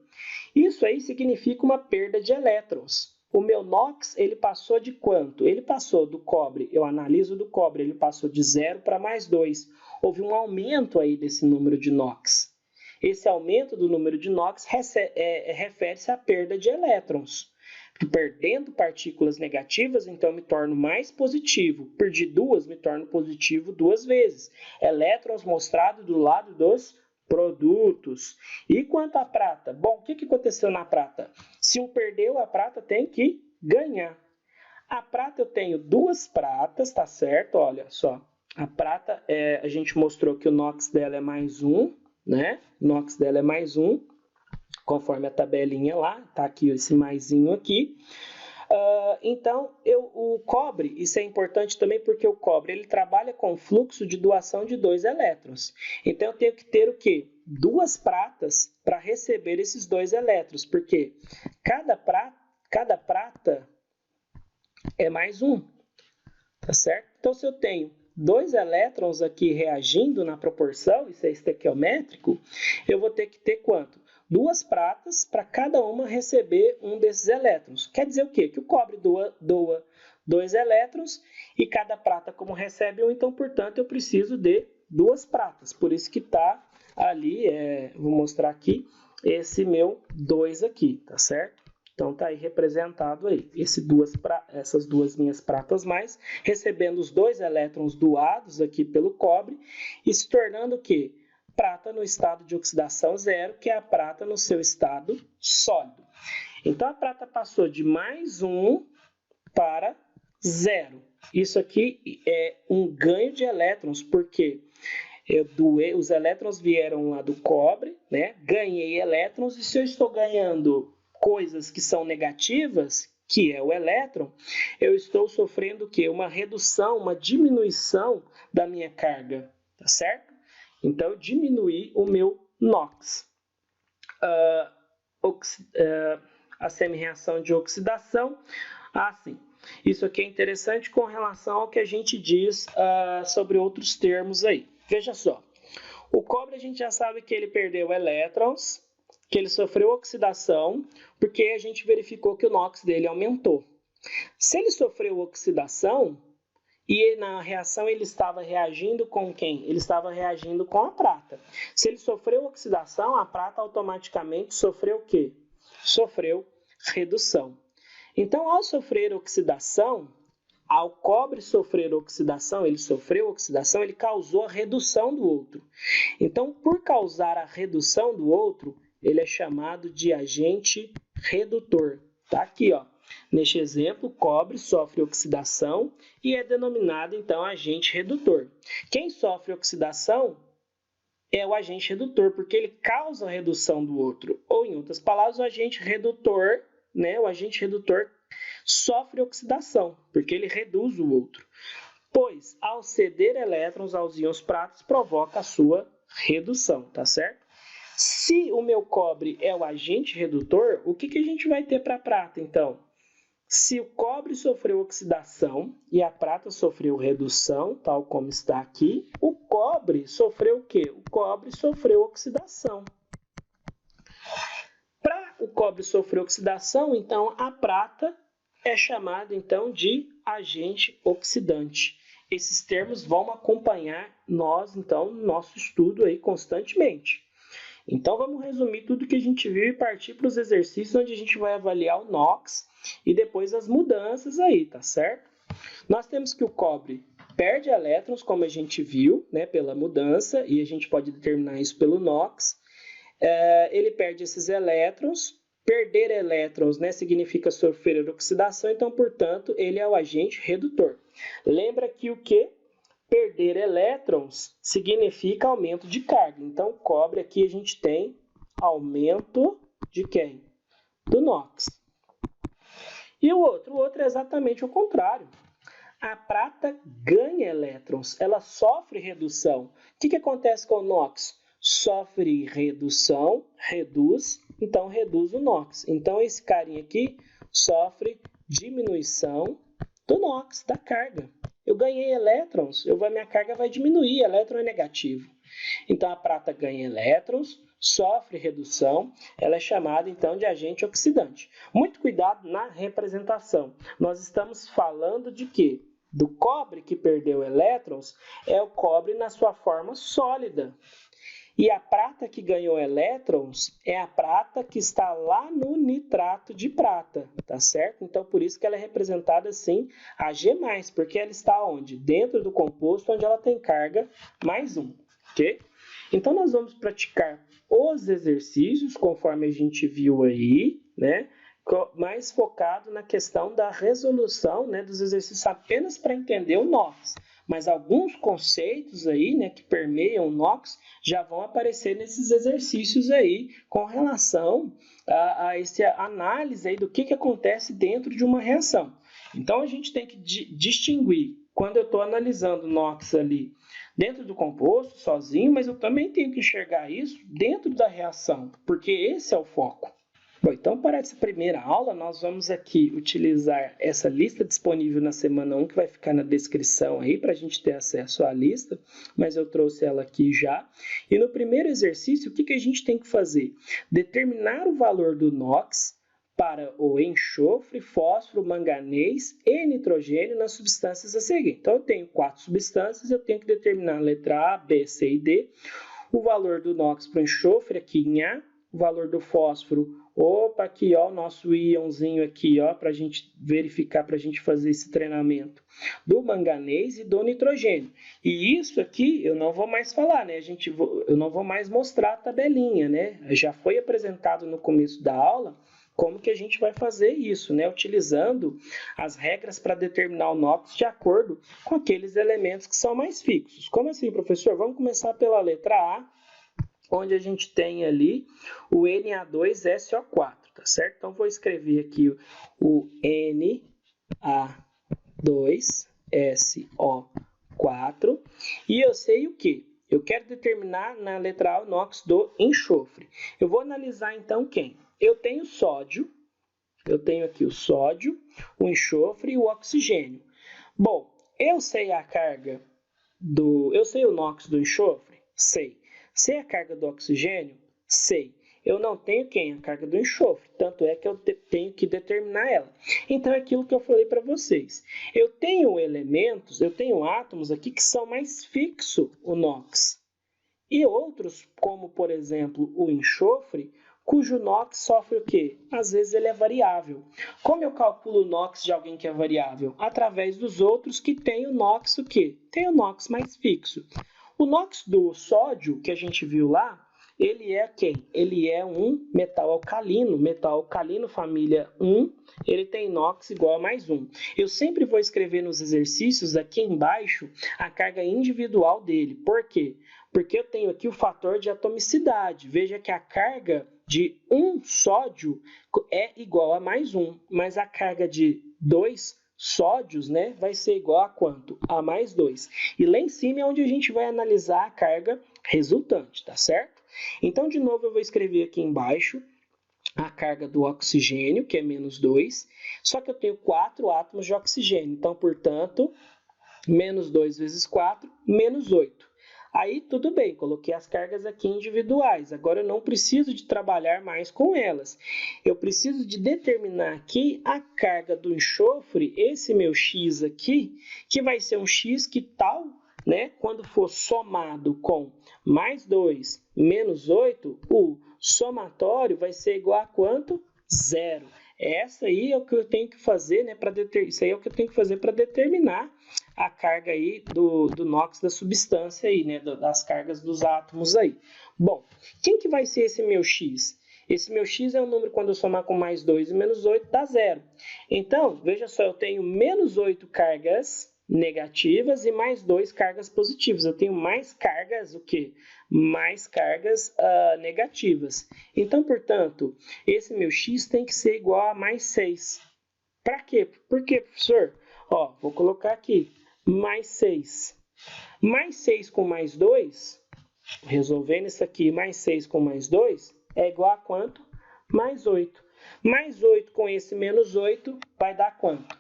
Isso aí significa uma perda de elétrons. O meu NOx, ele passou de quanto? Ele passou do cobre, eu analiso do cobre, ele passou de 0 para +2. Houve um aumento aí desse número de NOx. Esse aumento do número de NOx refere-se à perda de elétrons. Perdendo partículas negativas, então me torno mais positivo. Perdi 2, me torno positivo 2 vezes. Elétrons mostrados do lado dos produtos. E quanto à prata? Bom, o que aconteceu na prata? Se um perdeu, a prata tem que ganhar. A prata eu tenho 2 pratas, tá certo? Olha só. A prata, a gente mostrou que o NOx dela é +1, né? O NOx dela é +1, conforme a tabelinha lá, tá aqui esse maisinho aqui. Então, o cobre, isso é importante também porque o cobre ele trabalha com fluxo de doação de 2 elétrons. Então, eu tenho que ter o quê? 2 pratas para receber esses 2 elétrons, porque cada prata é +1, tá certo? Então, se eu tenho 2 elétrons aqui reagindo na proporção, isso é estequiométrico, eu vou ter que ter quanto? 2 pratas para cada uma receber um desses elétrons. Quer dizer o quê? Que o cobre doa 2 elétrons e cada prata como recebe um, então, portanto, eu preciso de 2 pratas. Por isso que está ali, vou mostrar aqui, esse meu 2 aqui, tá certo? Então, está aí representado aí, essas 2 minhas pratas mais, recebendo os 2 elétrons doados aqui pelo cobre e se tornando o quê? Prata no estado de oxidação 0, que é a prata no seu estado sólido. Então, a prata passou de +1 para 0. Isso aqui é um ganho de elétrons, porque os elétrons vieram lá do cobre, né? Ganhei elétrons, e se eu estou ganhando coisas que são negativas, que é o elétron, eu estou sofrendo o quê? Uma redução, uma diminuição da minha carga, tá certo? Então, eu diminuí o meu NOx. A semi-reação de oxidação, sim. Isso aqui é interessante com relação ao que a gente diz sobre outros termos aí. Veja só, o cobre a gente já sabe que ele perdeu elétrons, que ele sofreu oxidação porque a gente verificou que o NOx dele aumentou. Se ele sofreu oxidação e na reação ele estava reagindo com quem? Ele estava reagindo com a prata. Se ele sofreu oxidação, a prata automaticamente sofreu o quê? Sofreu redução. Então, ao sofrer oxidação, ao cobre sofrer oxidação, ele sofreu oxidação, ele causou a redução do outro. Então, por causar a redução do outro, ele é chamado de agente redutor. Tá aqui, ó. Neste exemplo, o cobre sofre oxidação e é denominado, então, agente redutor. Quem sofre oxidação é o agente redutor, porque ele causa a redução do outro. Ou, em outras palavras, o agente redutor, né? O agente redutor sofre oxidação, porque ele reduz o outro. Pois, ao ceder elétrons aos íons pratas, provoca a sua redução, tá certo? Se o meu cobre é o agente redutor, o que a gente vai ter para a prata, então? Se o cobre sofreu oxidação e a prata sofreu redução, tal como está aqui, o cobre sofreu o quê? O cobre sofreu oxidação. Para o cobre sofrer oxidação, então, a prata é chamada, então, de agente oxidante. Esses termos vão acompanhar nós, então, no nosso estudo aí constantemente. Então, vamos resumir tudo que a gente viu e partir para os exercícios onde a gente vai avaliar o NOx e depois as mudanças aí, tá certo? Nós temos que o cobre perde elétrons, como a gente viu, né, pela mudança, e a gente pode determinar isso pelo NOx. Ele perde esses elétrons. Perder elétrons, né, significa sofrer oxidação, então, portanto, ele é o agente redutor. Lembra que o que? Perder elétrons significa aumento de carga. Então, cobre aqui a gente tem aumento de quem? Do NOx. E o outro é exatamente o contrário. A prata ganha elétrons, ela sofre redução. O que acontece com o NOx? Sofre redução, reduz, então reduz o NOx. Então, esse carinha aqui sofre diminuição do NOx, da carga. Eu ganhei elétrons, minha carga vai diminuir, elétron é negativo. Então, a prata ganha elétrons, sofre redução, ela é chamada, então, de agente oxidante. Muito cuidado na representação. Nós estamos falando de quê? Do cobre que perdeu elétrons, é o cobre na sua forma sólida. E a prata que ganhou elétrons é a prata que está lá no nitrato de prata, tá certo? Então, por isso que ela é representada assim, Ag+, porque ela está onde? Dentro do composto, onde ela tem carga mais 1, ok? Então, nós vamos praticar os exercícios, conforme a gente viu aí, né? Mais focado na questão da resolução, né, dos exercícios apenas para entender o NOx. Mas alguns conceitos aí, né, que permeiam o NOx já vão aparecer nesses exercícios aí com relação a essa análise aí do que acontece dentro de uma reação. Então, a gente tem que distinguir quando eu estou analisando o NOx ali dentro do composto, sozinho, mas eu também tenho que enxergar isso dentro da reação, porque esse é o foco. Bom, então, para essa primeira aula, nós vamos aqui utilizar essa lista disponível na semana 1, que vai ficar na descrição aí, para a gente ter acesso à lista, mas eu trouxe ela aqui já. E no primeiro exercício, o que a gente tem que fazer? Determinar o valor do NOx para o enxofre, fósforo, manganês e nitrogênio nas substâncias a seguir. Então, eu tenho 4 substâncias, eu tenho que determinar a letra A, B, C e D, o valor do NOx para o enxofre aqui em A, o valor do fósforo, opa, aqui ó, o nosso íonzinho aqui ó, para a gente verificar, para a gente fazer esse treinamento, do manganês e do nitrogênio. E isso aqui eu não vou mais falar, né? Eu não vou mais mostrar a tabelinha, né? Já foi apresentado no começo da aula como que a gente vai fazer isso, né? Utilizando as regras para determinar o NOx de acordo com aqueles elementos que são mais fixos. Como assim, professor? Vamos começar pela letra A, onde a gente tem ali o Na2SO4, tá certo? Então, vou escrever aqui o Na2SO4 e eu sei o quê? Eu quero determinar na letra A o NOx do enxofre. Eu vou analisar, então, quem? Eu tenho sódio, eu tenho aqui o sódio, o enxofre e o oxigênio. Bom, eu sei a carga eu sei o NOx do enxofre? Sei. Sei a carga do oxigênio? Sei. eu não tenho quem? A carga do enxofre. Tanto é que eu tenho que determinar ela. Então, é aquilo que eu falei para vocês. Eu tenho elementos, eu tenho átomos aqui que são mais fixos, o NOx. E outros, como por exemplo o enxofre, cujo NOx sofre o quê? Às vezes ele é variável. Como eu calculo o NOx de alguém que é variável? Através dos outros que tem o NOx o quê? Tem o NOx mais fixo. O NOx do sódio, que a gente viu lá, ele é quem? Ele é um metal alcalino família 1, ele tem NOx igual a mais 1. Eu sempre vou escrever nos exercícios aqui embaixo a carga individual dele. Por quê? Porque eu tenho aqui o fator de atomicidade. Veja que a carga de um sódio é igual a mais 1, mas a carga de 2 sódios, né, vai ser igual a quanto? A mais 2. E lá em cima é onde a gente vai analisar a carga resultante, tá certo? Então, de novo, eu vou escrever aqui embaixo a carga do oxigênio, que é menos 2, só que eu tenho 4 átomos de oxigênio. Então, portanto, menos 2 vezes 4, menos 8. Aí, tudo bem, coloquei as cargas aqui individuais. Agora, eu não preciso de trabalhar mais com elas. Eu preciso de determinar aqui a carga do enxofre, esse meu X aqui, que vai ser um X que tal, né? Quando for somado com mais 2, menos 8, o somatório vai ser igual a quanto? 0. Essa aí é o que eu tenho que fazer, né, isso aí é o que eu tenho que fazer para determinar a carga aí do NOx da substância aí, né, das cargas dos átomos aí. Bom, quem que vai ser esse meu X? Esse meu X é um número quando eu somar com mais 2 e menos 8 dá 0. Então, veja só, eu tenho menos 8 cargas negativas e mais 2 cargas positivas. Eu tenho mais cargas, o quê? Mais cargas negativas. Então, portanto, esse meu X tem que ser igual a mais 6. Para quê? Por quê, professor? Ó, vou colocar aqui, mais 6. Mais 6 com mais 2, resolvendo isso aqui, mais 6 com mais 2, é igual a quanto? Mais 8. Mais 8 com esse menos 8 vai dar quanto?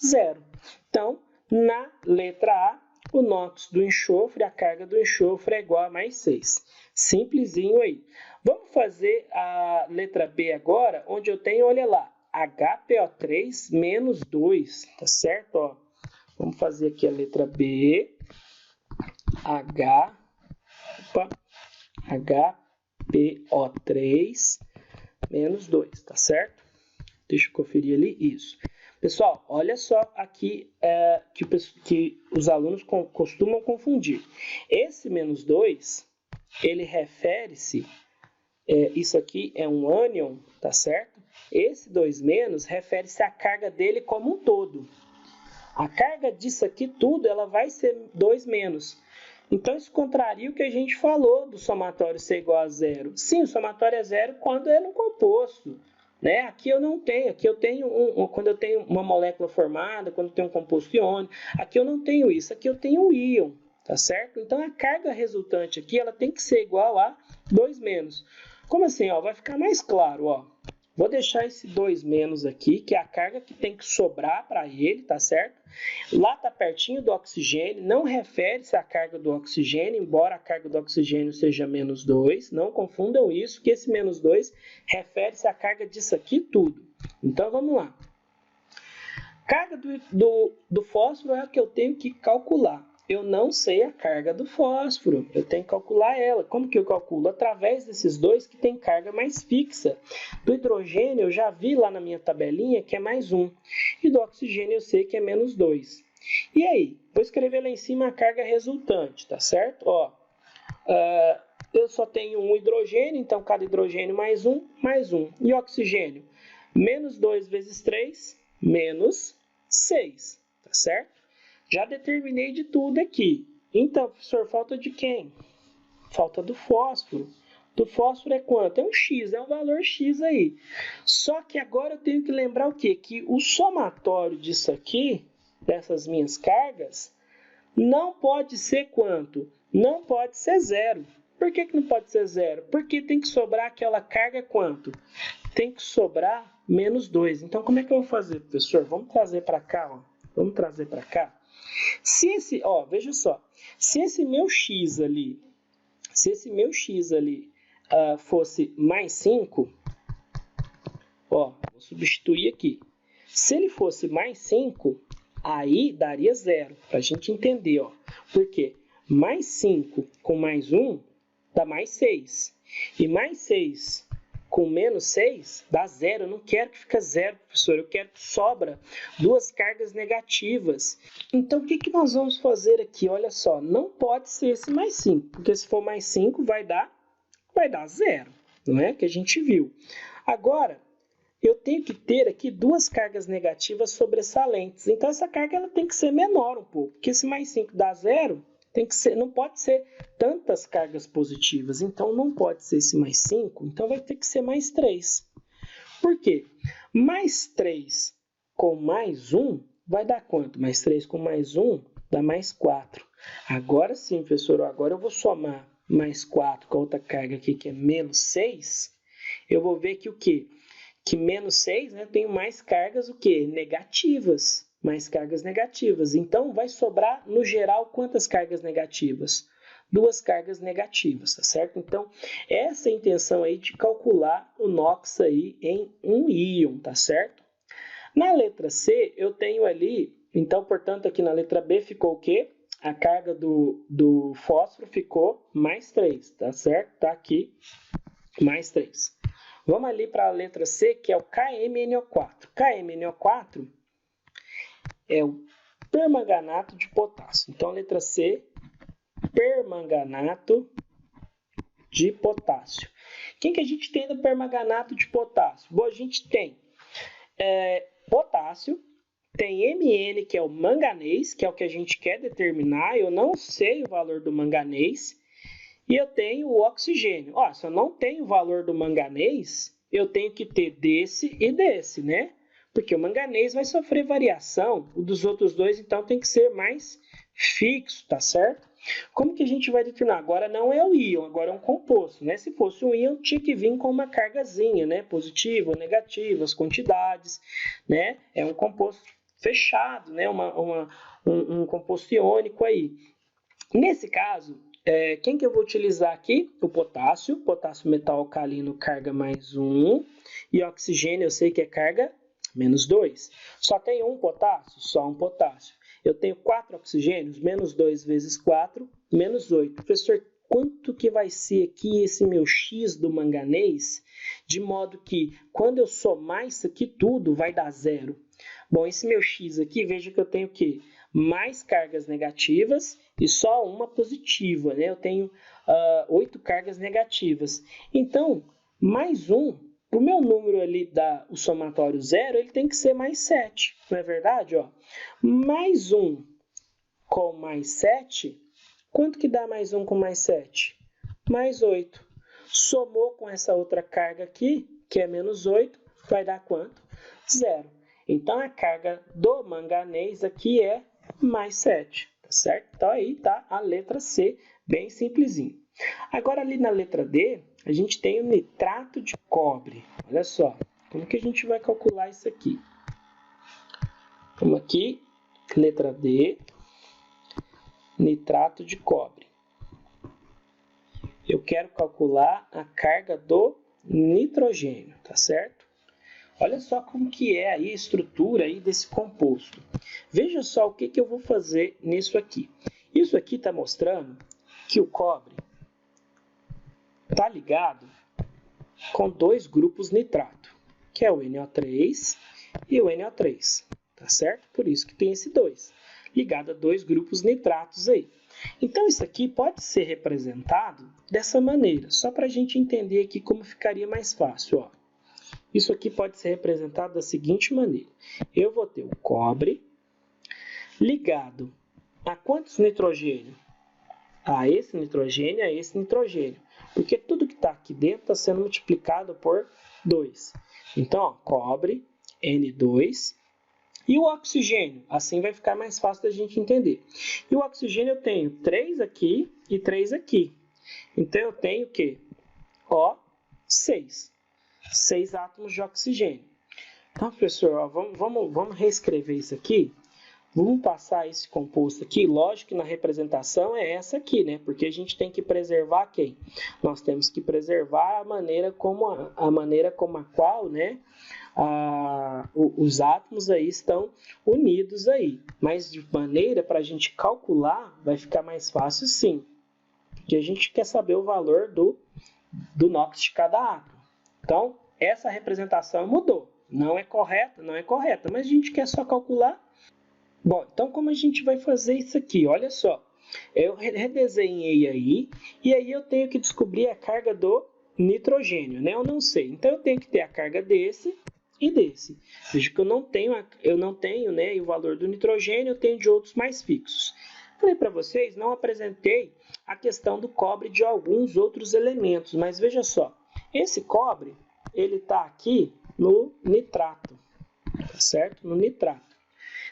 0. Então, na letra A, o NOx do enxofre, a carga do enxofre é igual a mais 6. Simplesinho aí. Vamos fazer a letra B agora, onde eu tenho, olha lá, HPO3 menos 2, tá certo? Ó, vamos fazer aqui a letra B, HPO3 menos 2, tá certo? Deixa eu conferir ali, isso. Pessoal, olha só aqui que os alunos costumam confundir. Esse menos 2, ele refere-se, isso aqui é um ânion, tá certo? Esse 2 menos refere-se à carga dele como um todo. A carga disso aqui tudo, ela vai ser 2 menos. Então, isso contraria o que a gente falou do somatório ser igual a 0. Sim, o somatório é 0 quando é no composto. Né? Aqui eu não tenho, aqui eu tenho quando eu tenho uma molécula formada, quando eu tenho um composto iônico, aqui eu não tenho isso, aqui eu tenho um íon, tá certo? Então a carga resultante aqui, ela tem que ser igual a 2 menos. Como assim? Ó, vai ficar mais claro, ó. Vou deixar esse 2 menos aqui, que é a carga que tem que sobrar para ele, tá certo? Lá está pertinho do oxigênio, não refere-se à carga do oxigênio, embora a carga do oxigênio seja menos 2, não confundam isso, que esse menos 2 refere-se à carga disso aqui tudo. Então, vamos lá. Carga do fósforo é o que eu tenho que calcular. Eu não sei a carga do fósforo, eu tenho que calcular ela. Como que eu calculo? Através desses dois que tem carga mais fixa. Do hidrogênio eu já vi lá na minha tabelinha que é mais 1. E do oxigênio eu sei que é menos 2. E aí? Vou escrever lá em cima a carga resultante, tá certo? Ó, eu só tenho um hidrogênio, então cada hidrogênio mais 1. E oxigênio? Menos 2 vezes 3, menos 6, tá certo? Já determinei de tudo aqui. Então, professor, falta de quem? Falta do fósforo. Do fósforo é quanto? É um X, é um valor X aí. Só que agora eu tenho que lembrar o quê? Que o somatório disso aqui, dessas minhas cargas, não pode ser quanto? Não pode ser 0. Por que não pode ser 0? Porque tem que sobrar aquela carga quanto? Tem que sobrar menos 2. Então, como é que eu vou fazer, professor? Vamos trazer para cá, ó. Vamos trazer para cá. Se esse, ó, veja só, se esse meu X ali fosse mais 5, ó, vou substituir aqui. Se ele fosse mais 5, aí daria 0, para a gente entender, ó. Por quê? Mais 5 com mais 1 dá mais 6. E mais 6 com menos 6 dá 0. Eu não quero que fique 0, professor. Eu quero que sobra duas cargas negativas. Então, o que nós vamos fazer aqui? Olha só, não pode ser esse mais 5, porque se for mais 5 vai dar 0, não é? Que a gente viu. Agora, eu tenho que ter aqui duas cargas negativas sobressalentes. Então, essa carga ela tem que ser menor um pouco, porque se mais 5 dá 0, não pode ser tantas cargas positivas. Então, não pode ser esse mais 5, então vai ter que ser mais 3. Por quê? Mais 3 com mais 1 vai dar quanto? Mais 3 com mais 1 dá mais 4. Agora sim, professor, agora eu vou somar mais 4 com a outra carga aqui, que é menos 6. Eu vou ver que o quê? Que menos 6, né, tem mais cargas o quê? Negativas. Mais cargas negativas. Então, vai sobrar, no geral, quantas cargas negativas? Duas cargas negativas, tá certo? Então, essa é a intenção aí de calcular o NOx aí em um íon, tá certo? Na letra C, eu tenho ali, então, portanto, aqui na letra B ficou o quê? A carga do fósforo ficou mais 3, tá certo? Tá aqui, mais 3. Vamos ali para a letra C, que é o KMNO4. KMNO4 é o permanganato de potássio. Então, letra C, permanganato de potássio. Quem que a gente tem do permanganato de potássio? Bom, a gente tem potássio, tem Mn, que é o manganês, que é o que a gente quer determinar. Eu não sei o valor do manganês. E eu tenho o oxigênio. Ó, se eu não tenho o valor do manganês, eu tenho que ter desse e desse, né? Porque o manganês vai sofrer variação. O dos outros dois, então, tem que ser mais fixo, tá certo? Como que a gente vai determinar? Agora não é o íon, agora é um composto, né? Se fosse um íon, tinha que vir com uma cargazinha, né? Positiva ou negativa, as quantidades, né? É um composto fechado, né? Um composto iônico aí. Nesse caso, quem que eu vou utilizar aqui? O potássio metal alcalino, carga mais 1, e oxigênio, eu sei que é carga menos 2. Só tem um potássio? Só um potássio. Eu tenho 4 oxigênios, menos 2 vezes 4, menos 8. Professor, quanto que vai ser aqui esse meu X do manganês? De modo que, quando eu somar isso aqui tudo, vai dar 0. Bom, esse meu X aqui, veja que eu tenho o quê? Mais cargas negativas e só uma positiva, né? Eu tenho 8 cargas negativas. Então, mais 1, para o meu número ali dar o somatório 0, ele tem que ser mais 7, não é verdade? Ó, mais 1 com mais 7, quanto que dá mais 1 com mais 7? Mais 8. Somou com essa outra carga aqui, que é menos 8, vai dar quanto? 0. Então, a carga do manganês aqui é mais 7, tá certo? Então, aí tá a letra C, bem simplesinho. Agora, ali na letra D, a gente tem o nitrato de cobre. Olha só, como que a gente vai calcular isso aqui? Vamos aqui, letra D, nitrato de cobre. Eu quero calcular a carga do nitrogênio, tá certo? Olha só como que é aí a estrutura aí desse composto. Veja só o que eu vou fazer nisso aqui. Isso aqui está mostrando que o cobre está ligado com dois grupos nitrato, que é o NO3 e o NO3, tá certo? Por isso que tem esse 2, ligado a dois grupos nitratos aí. Então, isso aqui pode ser representado dessa maneira, só para a gente entender aqui como ficaria mais fácil, ó. Isso aqui pode ser representado da seguinte maneira. Eu vou ter o cobre ligado a quantos nitrogênio? A esse nitrogênio, a esse nitrogênio. Porque tudo que está aqui dentro está sendo multiplicado por 2. Então, ó, cobre, N2. E o oxigênio? Assim vai ficar mais fácil da gente entender. E o oxigênio eu tenho 3 aqui e 3 aqui. Então, eu tenho o quê? Ó, 6. 6 átomos de oxigênio. Então, professor, ó, vamos reescrever isso aqui. Vamos passar esse composto aqui. Lógico que na representação é essa aqui, né? Porque a gente tem que preservar quem? Nós temos que preservar a maneira como a qual, né? Os átomos aí estão unidos aí. Mas de maneira para a gente calcular, vai ficar mais fácil sim. Porque a gente quer saber o valor do NOx de cada átomo. Então, essa representação mudou. Não é correta, mas a gente quer só calcular. Bom, então como a gente vai fazer isso aqui? Olha só, eu redesenhei aí, e aí eu tenho que descobrir a carga do nitrogênio, né? Eu não sei, então eu tenho que ter a carga desse e desse. Veja que eu não tenho, né, o valor do nitrogênio, eu tenho de outros mais fixos. Falei para vocês, não apresentei a questão do cobre de alguns outros elementos, mas veja só, esse cobre, ele está aqui no nitrato, tá certo? No nitrato.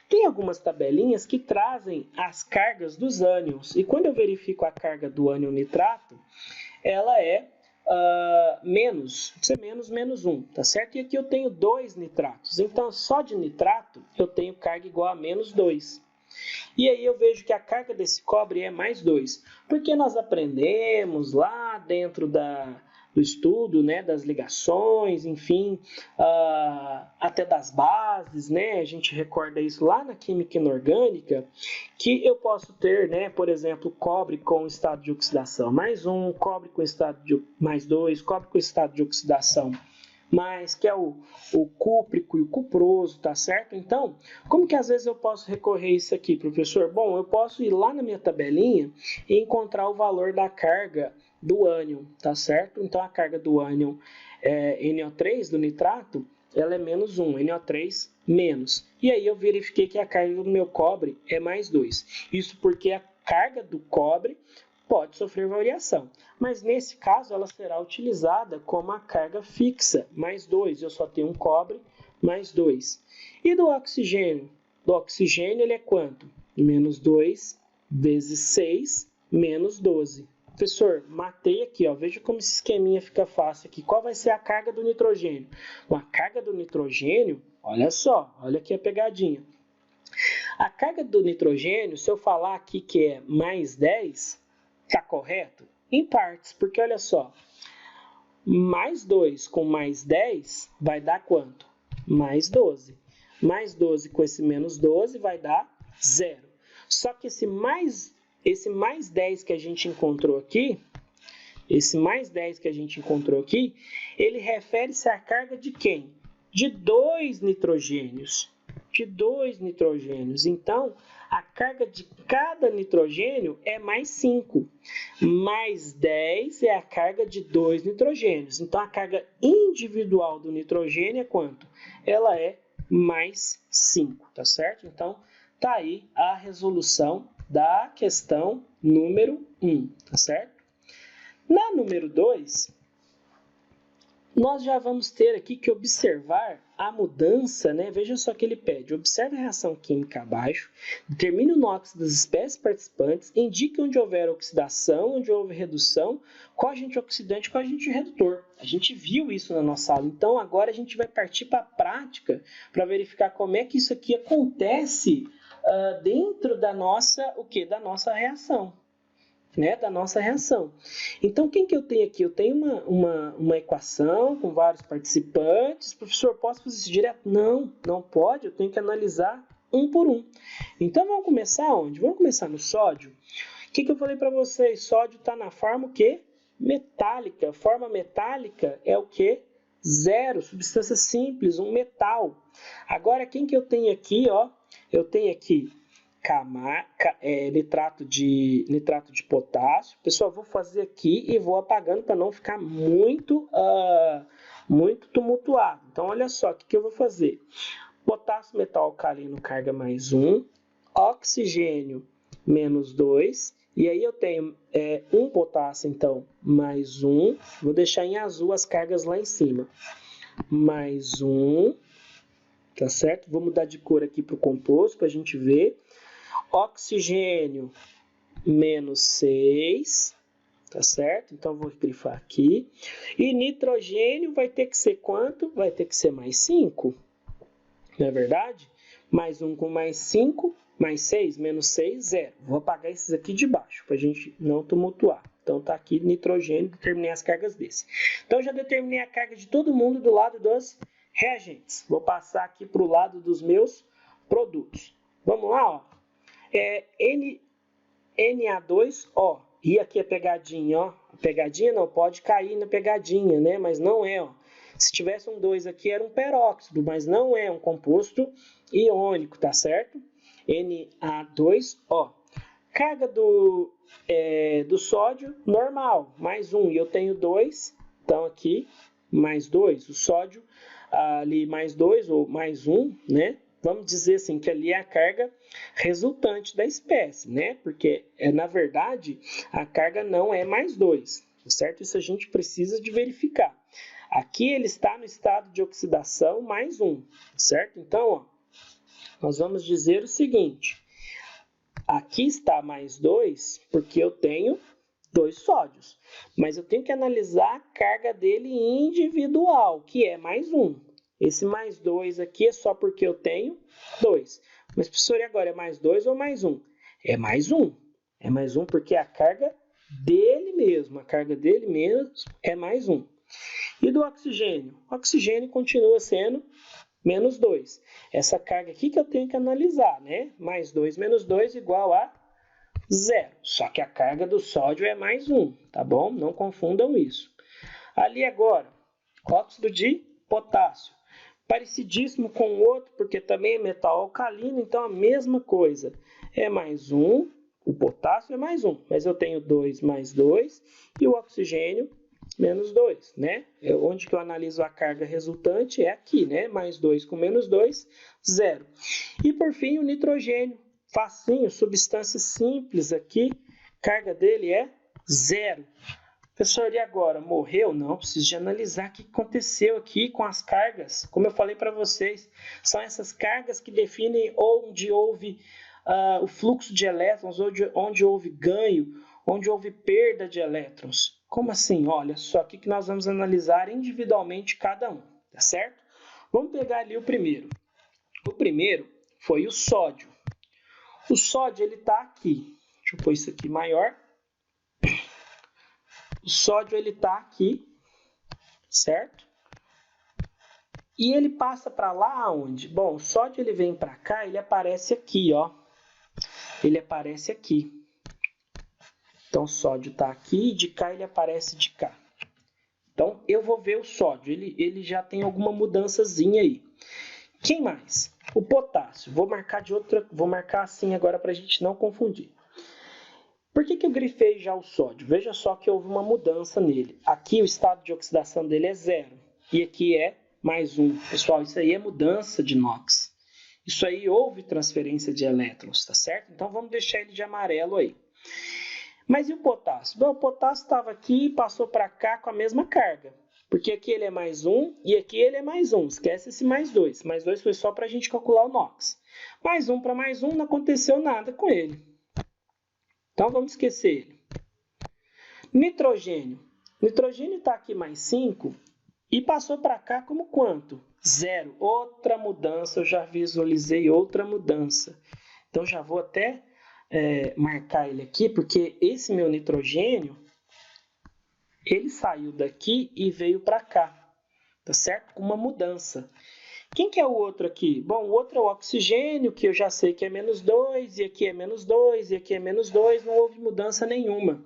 Tem algumas tabelinhas que trazem as cargas dos ânions, e quando eu verifico a carga do ânion nitrato, ela é menos 1, tá certo? E aqui eu tenho 2 nitratos, então só de nitrato eu tenho carga igual a menos 2. E aí eu vejo que a carga desse cobre é mais 2, porque nós aprendemos lá dentro do estudo, né, das ligações, enfim, até das bases, né, a gente recorda isso lá na química inorgânica, que eu posso ter, né, por exemplo, cobre com estado de oxidação mais 1, cobre com estado de mais 2, cobre com estado de oxidação mais, que é o cúprico e o cuproso, tá certo? Então, como que às vezes eu posso recorrer a isso aqui, professor? Bom, eu posso ir lá na minha tabelinha e encontrar o valor da carga do ânion, tá certo? Então, a carga do ânion NO3, do nitrato, ela é menos 1, NO3 menos. E aí eu verifiquei que a carga do meu cobre é mais 2. Isso porque a carga do cobre pode sofrer variação, mas nesse caso ela será utilizada como a carga fixa, mais 2, eu só tenho um cobre, mais 2. E do oxigênio? Do oxigênio ele é quanto? Menos 2 vezes 6, menos 12. Professor, matei aqui, ó. Veja como esse esqueminha fica fácil aqui. Qual vai ser a carga do nitrogênio? A carga do nitrogênio, olha só, olha aqui a pegadinha. A carga do nitrogênio, se eu falar aqui que é mais 10, está correto? Em partes, porque olha só, mais 2 com mais 10 vai dar quanto? Mais 12. Mais 12 com esse menos 12 vai dar 0. Só que esse mais 10 que a gente encontrou aqui, ele refere-se à carga de quem? De 2 nitrogênios. Então, a carga de cada nitrogênio é mais 5. Mais 10 é a carga de 2 nitrogênios. Então, a carga individual do nitrogênio é quanto? Ela é mais 5, tá certo? Então, tá aí a resolução da questão número 1, tá certo? Na número 2, nós já vamos ter aqui que observar a mudança, né? Veja só que ele pede. Observe a reação química abaixo, determine o NOx das espécies participantes, indique onde houver oxidação, onde houve redução, qual agente oxidante e qual agente redutor. A gente viu isso na nossa aula, então agora a gente vai partir para a prática para verificar como é que isso aqui acontece dentro da nossa reação. Né, da nossa reação. Então, quem que eu tenho aqui? Eu tenho uma equação com vários participantes. Professor, posso fazer isso direto? Não, não pode. Eu tenho que analisar um por um. Então, vamos começar onde? Vamos começar no sódio. O que eu falei para vocês? Sódio está na forma o quê? Metálica. Forma metálica é o quê? 0. Substância simples, um metal. Agora, quem que eu tenho aqui? Ó? Eu tenho aqui nitrato de potássio. Pessoal, vou fazer aqui e vou apagando para não ficar muito tumultuado. Então, olha só, o que eu vou fazer? Potássio metal alcalino, carga mais 1, oxigênio menos 2, e aí eu tenho um potássio, então, mais 1, vou deixar em azul as cargas lá em cima, mais 1, tá certo? Vou mudar de cor aqui para o composto para a gente ver. Oxigênio, menos 6, tá certo? Então, vou grifar aqui. E nitrogênio vai ter que ser quanto? Vai ter que ser mais 5, não é verdade? mais 1 com mais 5, mais 6, menos 6, 0. Vou apagar esses aqui de baixo, para a gente não tumultuar. Então, está aqui nitrogênio, determinei as cargas desse. Então, já determinei a carga de todo mundo do lado dos reagentes. Vou passar aqui para o lado dos meus produtos. Vamos lá, ó. Na2O. E aqui a pegadinha, ó. A pegadinha não pode cair na pegadinha, né? Mas não é, ó. Se tivesse um 2 aqui, era um peróxido, mas não é um composto iônico, tá certo? Na2O. Carga do sódio, normal, mais 1. E eu tenho 2, então aqui, mais 2. O sódio, ali, mais 2 ou mais 1, né? Vamos dizer assim, que ali é a carga resultante da espécie, né? Porque, na verdade, a carga não é mais 2, certo? Isso a gente precisa de verificar. Aqui ele está no estado de oxidação mais 1, certo? Então, ó, nós vamos dizer o seguinte. Aqui está mais 2, porque eu tenho 2 sódios. Mas eu tenho que analisar a carga dele individual, que é mais 1. Esse mais 2 aqui é só porque eu tenho 2. Mas, professor, e agora é mais 2 ou mais 1? É mais 1. É mais 1 porque a carga dele mesmo. A carga dele mesmo é mais 1. E do oxigênio? O oxigênio continua sendo menos 2. Essa carga aqui que eu tenho que analisar, né? Mais 2 menos 2 igual a 0. Só que a carga do sódio é mais 1, tá bom? Não confundam isso. Ali agora, óxido de potássio. Parecidíssimo com o outro, porque também é metal alcalino, então a mesma coisa. É mais 1, o potássio é mais 1, mas eu tenho 2 mais 2 e o oxigênio menos 2, né? Onde que eu analiso a carga resultante é aqui, né? Mais 2 com menos 2, 0. E por fim o nitrogênio, facinho, substância simples aqui, carga dele é 0. Professor, e agora? Morreu? Não, preciso de analisar o que aconteceu aqui com as cargas. Como eu falei para vocês, são essas cargas que definem onde houve o fluxo de elétrons, onde houve ganho, onde houve perda de elétrons. Como assim? Olha só, aqui que nós vamos analisar individualmente cada um, tá certo? Vamos pegar ali o primeiro. O primeiro foi o sódio. O sódio, ele está aqui. Deixa eu pôr isso aqui maior. O sódio, ele está aqui, certo? E ele passa para lá aonde? Bom, o sódio, ele vem para cá, ele aparece aqui, ó. Ele aparece aqui. Então, o sódio está aqui e de cá ele aparece de cá. Então, eu vou ver o sódio. Ele já tem alguma mudançazinha aí. Quem mais? O potássio. Vou marcar assim agora para a gente não confundir. Por que eu grifei já o sódio? Veja só que houve uma mudança nele. Aqui o estado de oxidação dele é 0. E aqui é mais 1. Pessoal, isso aí é mudança de NOx. Isso aí houve transferência de elétrons, tá certo? Então vamos deixar ele de amarelo aí. Mas e o potássio? Bom, o potássio estava aqui e passou para cá com a mesma carga. Porque aqui ele é mais 1 e aqui ele é mais 1. Esquece esse mais 2. Mais 2 foi só para a gente calcular o NOx. Mais 1 para mais 1 não aconteceu nada com ele. Então, vamos esquecer ele. Nitrogênio. Nitrogênio está aqui mais 5 e passou para cá como quanto? 0. Outra mudança, eu já visualizei outra mudança. Então, já vou até marcar ele aqui, porque esse meu nitrogênio, ele saiu daqui e veio para cá, tá certo? Com uma mudança. Quem que é o outro aqui? Bom, o outro é o oxigênio, que eu já sei que é menos 2, e aqui é menos 2, e aqui é menos 2, não houve mudança nenhuma.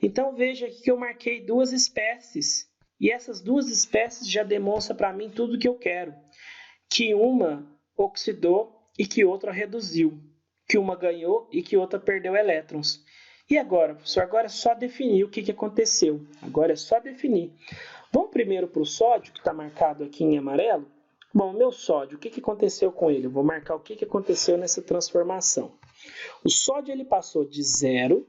Então, veja aqui que eu marquei duas espécies, e essas duas espécies já demonstram para mim tudo o que eu quero. Que uma oxidou e que outra reduziu. Que uma ganhou e que outra perdeu elétrons. E agora, professor? Agora é só definir o que aconteceu. Agora é só definir. Vamos primeiro para o sódio, que está marcado aqui em amarelo. Bom, o meu sódio, o que aconteceu com ele? Eu vou marcar o que aconteceu nessa transformação. O sódio ele passou de 0,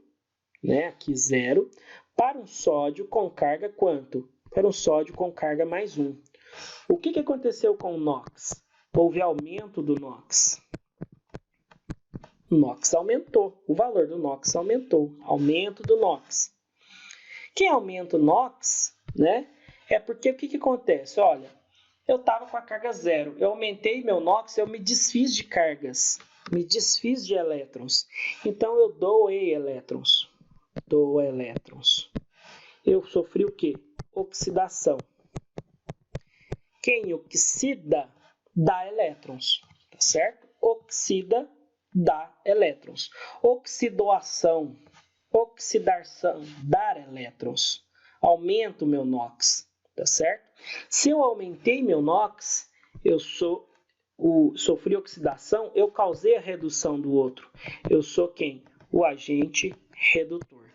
né, aqui 0, para um sódio com carga quanto? Para um sódio com carga mais 1. O que aconteceu com o NOx? Houve aumento do NOx. O NOx aumentou, o valor do NOx aumentou, aumento do NOx. Quem aumenta o NOx, né, é porque o que acontece? Olha, eu estava com a carga zero. Eu aumentei meu NOx, eu me desfiz de cargas, me desfiz de elétrons. Então, eu doei elétrons. Dou elétrons. Eu sofri o quê? Oxidação. Quem oxida dá elétrons, tá certo? Oxida dá elétrons. Oxidação, oxidação, dar elétrons. Aumento o meu NOx, tá certo? Se eu aumentei meu NOx, eu sofri oxidação, eu causei a redução do outro. Eu sou quem? O agente redutor,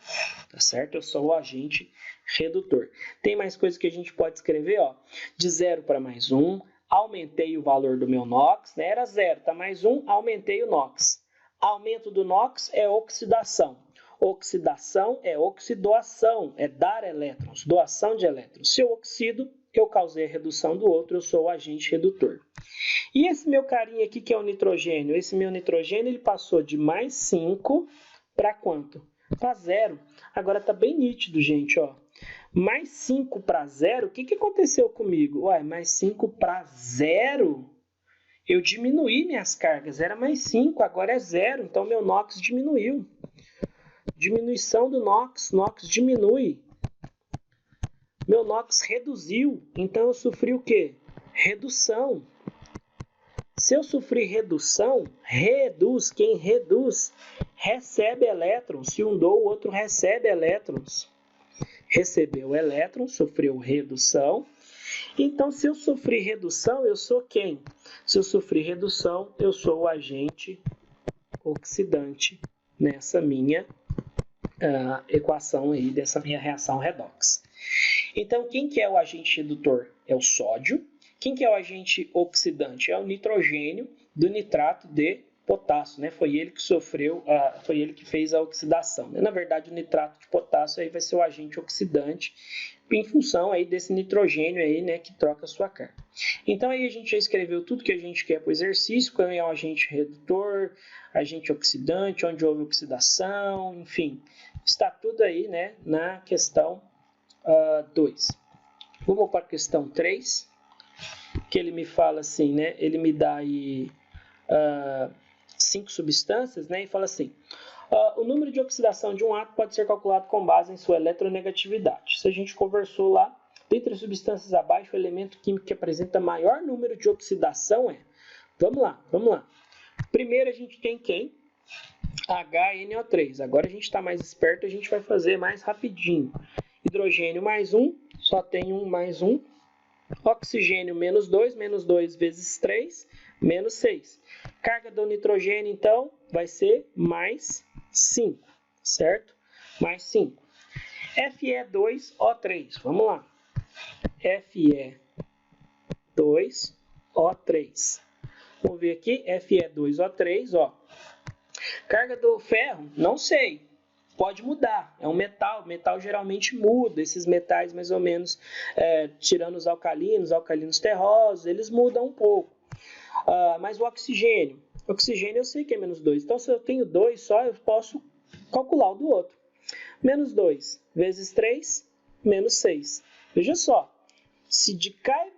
tá certo? Eu sou o agente redutor. Tem mais coisas que a gente pode escrever, ó. De 0 para mais 1, aumentei o valor do meu NOx, né? Era 0, tá mais 1, aumentei o NOx. Aumento do NOx é oxidação. Oxidação é oxidoação, é dar elétrons, doação de elétrons. Se eu oxido, eu causei a redução do outro, eu sou o agente redutor. E esse meu carinha aqui, que é o nitrogênio, esse meu nitrogênio, ele passou de mais 5 para quanto? Para 0. Agora tá bem nítido, gente, ó. Mais 5 para 0, o que aconteceu comigo? Ué, mais 5 para 0? Eu diminuí minhas cargas, era mais 5, agora é 0, então meu NOx diminuiu. Diminuição do NOx, NOx diminui. Meu NOx reduziu, então eu sofri o quê? Redução. Se eu sofri redução, reduz, quem reduz, recebe elétrons. Se um doa, o outro recebe elétrons. Recebeu elétrons, sofreu redução. Então, se eu sofri redução, eu sou quem? Se eu sofri redução, eu sou o agente oxidante nessa minha equação aí, dessa minha reação redox. Então, quem que é o agente redutor? É o sódio. Quem que é o agente oxidante? É o nitrogênio do nitrato de potássio, né? Foi ele que sofreu, foi ele que fez a oxidação. Na verdade, o nitrato de potássio aí vai ser o agente oxidante em função aí desse nitrogênio aí, né, que troca a sua carga. Então aí a gente já escreveu tudo que a gente quer para o exercício, qual é o agente redutor, agente oxidante, onde houve oxidação, enfim, está tudo aí, né, na questão 2. Vamos para a questão 3, que ele me fala assim, né, ele me dá aí 5 substâncias, né, e fala assim: o número de oxidação de um átomo pode ser calculado com base em sua eletronegatividade. Se a gente conversou lá, dentre as substâncias abaixo, o elemento químico que apresenta maior número de oxidação é... Vamos lá. Primeiro a gente tem quem? HNO3. Agora a gente está mais esperto, a gente vai fazer mais rapidinho. Hidrogênio mais 1, só tem um mais 1. Oxigênio menos 2 vezes 3, menos 6. Carga do nitrogênio, então, vai ser mais 5, certo? Mais 5. Fe2O3, vamos lá. Fe2O3. Vamos ver aqui, Fe2O3, ó. Carga do ferro, não sei. Pode mudar, é um metal, metal geralmente muda, esses metais mais ou menos, tirando os alcalinos terrosos, eles mudam um pouco. Mas o oxigênio eu sei que é menos 2, então se eu tenho 2 só, eu posso calcular o do outro. Menos 2 vezes 3, menos 6. Veja só, se de cá é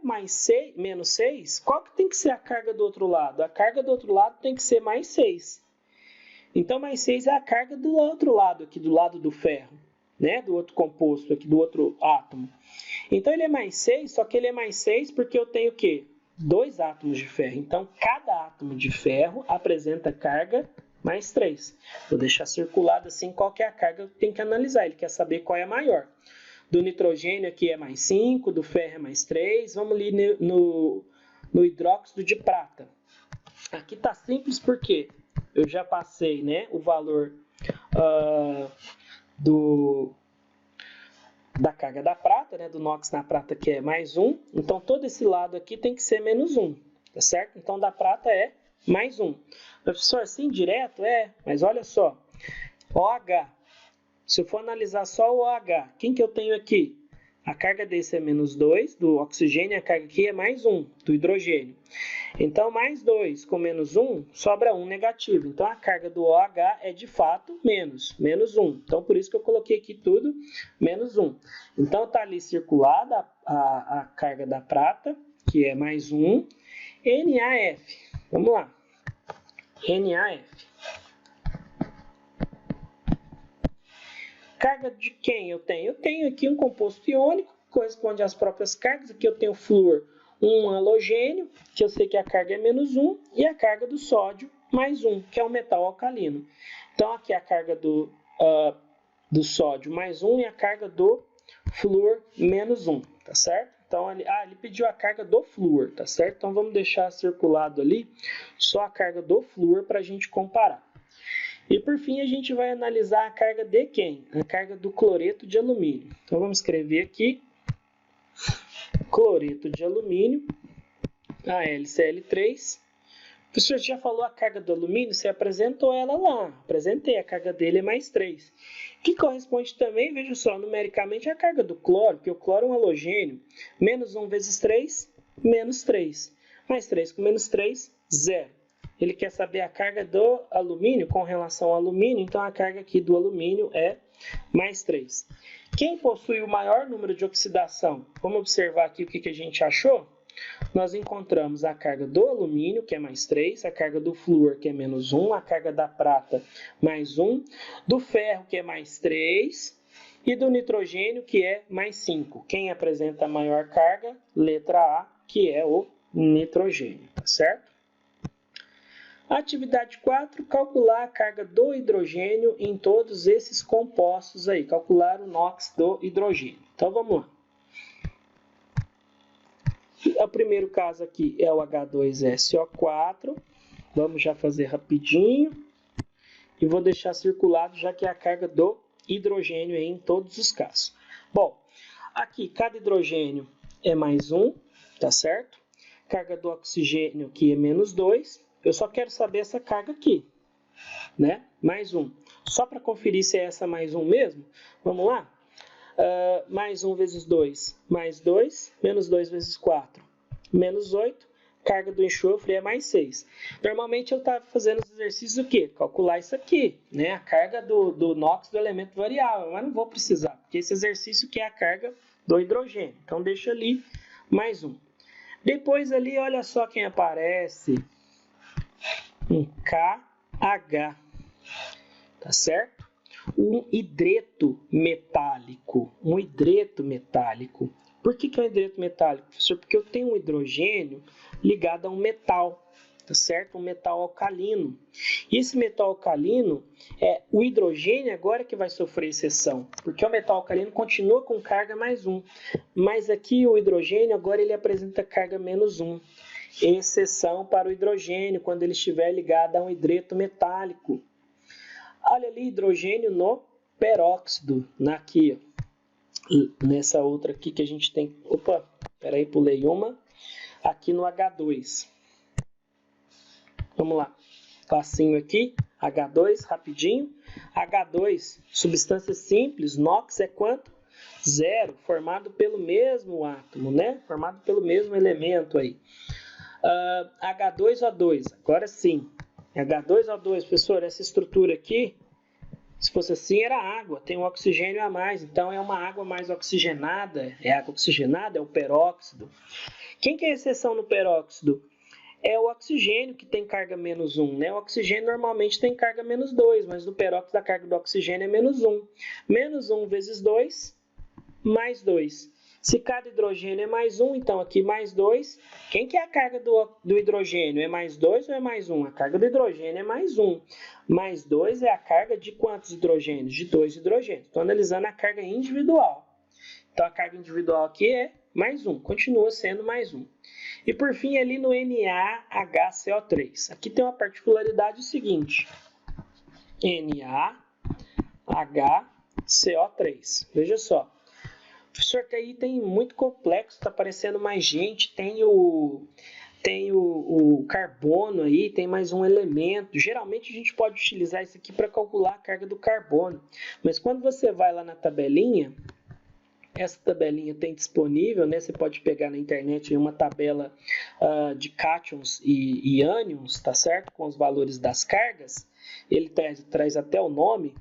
menos 6, qual que tem que ser a carga do outro lado? A carga do outro lado tem que ser mais 6. Então, mais 6 é a carga do outro lado, aqui do lado do ferro, né? Do outro composto, aqui do outro átomo. Então, ele é mais 6, só que ele é mais 6 porque eu tenho o quê? 2 átomos de ferro. Então, cada átomo de ferro apresenta carga mais 3. Vou deixar circulado assim qual que é a carga que tem que analisar. Ele quer saber qual é a maior. Do nitrogênio aqui é mais 5, do ferro é mais 3. Vamos ali no hidróxido de prata. Aqui está simples porque eu já passei, né, o valor da carga da prata, né, do NOx na prata, que é mais 1. Então, todo esse lado aqui tem que ser menos 1, tá certo? Então, da prata é mais 1. Professor, assim direto? Mas olha só. OH. Se eu for analisar só o OH, quem que eu tenho aqui? A carga desse é menos 2, do oxigênio, a carga aqui é mais 1, do hidrogênio. Então, mais 2 com menos 1, sobra 1 negativo. Então, a carga do OH é, de fato, menos 1. Então, por isso que eu coloquei aqui tudo menos 1. Então, está ali circulada a carga da prata, que é mais 1, NaF. Vamos lá. NaF. Carga de quem eu tenho? Eu tenho aqui um composto iônico, que corresponde às próprias cargas. Aqui eu tenho o flúor, um halogênio, que eu sei que a carga é menos 1, e a carga do sódio, mais 1, que é um metal alcalino. Então, aqui a carga do sódio, mais 1, e a carga do flúor, menos 1, tá certo? Então, ele pediu a carga do flúor, tá certo? Então, vamos deixar circulado ali só a carga do flúor para a gente comparar. E, por fim, a gente vai analisar a carga de quem? A carga do cloreto de alumínio. Então, vamos escrever aqui, cloreto de alumínio, AlCl3. O professor já falou a carga do alumínio, você apresentou ela lá. Apresentei, a carga dele é mais 3. Que corresponde também, veja só, numericamente a carga do cloro, porque o cloro é um halogênio. Menos 1 vezes 3, menos 3. Mais 3 com menos 3, 0. Ele quer saber a carga do alumínio com relação ao alumínio, então a carga aqui do alumínio é mais 3. Quem possui o maior número de oxidação? Vamos observar aqui o que a gente achou? Nós encontramos a carga do alumínio, que é mais 3, a carga do flúor, que é menos 1, a carga da prata, mais 1, do ferro, que é mais 3, e do nitrogênio, que é mais 5. Quem apresenta a maior carga? Letra A, que é o nitrogênio, tá certo? Atividade 4, calcular a carga do hidrogênio em todos esses compostos aí, calcular o NOx do hidrogênio. Então, vamos lá. O primeiro caso aqui é o H2SO4. Vamos já fazer rapidinho. E vou deixar circulado, já que é a carga do hidrogênio aí em todos os casos. Bom, aqui cada hidrogênio é mais 1, tá certo? Carga do oxigênio aqui é menos 2. Eu só quero saber essa carga aqui, né? Mais 1. Só para conferir se é essa mais 1 mesmo, vamos lá? Mais 1 vezes 2, mais 2. Menos 2 vezes 4, menos 8. Carga do enxofre é mais 6. Normalmente eu estava fazendo os exercícios o quê? Calcular isso aqui, né? A carga do NOx do elemento variável, mas não vou precisar, porque esse exercício que é a carga do hidrogênio. Então, deixa ali mais 1. Depois ali, olha só quem aparece. Um KH, tá certo? Um hidreto metálico. Por que é um hidreto metálico, professor? Porque eu tenho um hidrogênio ligado a um metal, tá certo? Um metal alcalino. E esse metal alcalino, o hidrogênio agora que vai sofrer exceção, porque o metal alcalino continua com carga mais 1. Mas aqui o hidrogênio agora ele apresenta carga menos 1. Exceção para o hidrogênio, quando ele estiver ligado a um hidreto metálico. Olha ali, hidrogênio no peróxido, aqui, ó. Nessa outra aqui que a gente tem... Opa, peraí, pulei uma. Aqui no H2. Vamos lá. Facinho aqui, H2, rapidinho. H2, substância simples, NOx é quanto? 0, formado pelo mesmo átomo, né? Formado pelo mesmo elemento aí. H2O2, agora sim. H2O2, professor, essa estrutura aqui, se fosse assim, era água, tem um oxigênio a mais, então é uma água mais oxigenada, é água oxigenada, é o peróxido. Quem que é exceção no peróxido? É o oxigênio que tem carga menos 1, né? O oxigênio normalmente tem carga menos 2, mas no peróxido a carga do oxigênio é menos 1. Menos 1 vezes 2, mais 2. Se cada hidrogênio é mais 1, então aqui mais 2. Quem que é a carga do hidrogênio? É mais 2 ou é mais 1? A carga do hidrogênio é mais 1. Mais 2 é a carga de quantos hidrogênios? De 2 hidrogênios. Estou analisando a carga individual. Então a carga individual aqui é mais 1. Continua sendo mais 1. E por fim ali no NaHCO3. Aqui tem uma particularidade seguinte. NaHCO3. Veja só. Professor, que aí tem muito complexo, está aparecendo mais gente, tem o carbono aí, tem mais um elemento. Geralmente a gente pode utilizar isso aqui para calcular a carga do carbono. Mas quando você vai lá na tabelinha, essa tabelinha tem disponível, né? Você pode pegar na internet uma tabela de cátions e ânions, tá certo? Com os valores das cargas. Ele traz até o nome.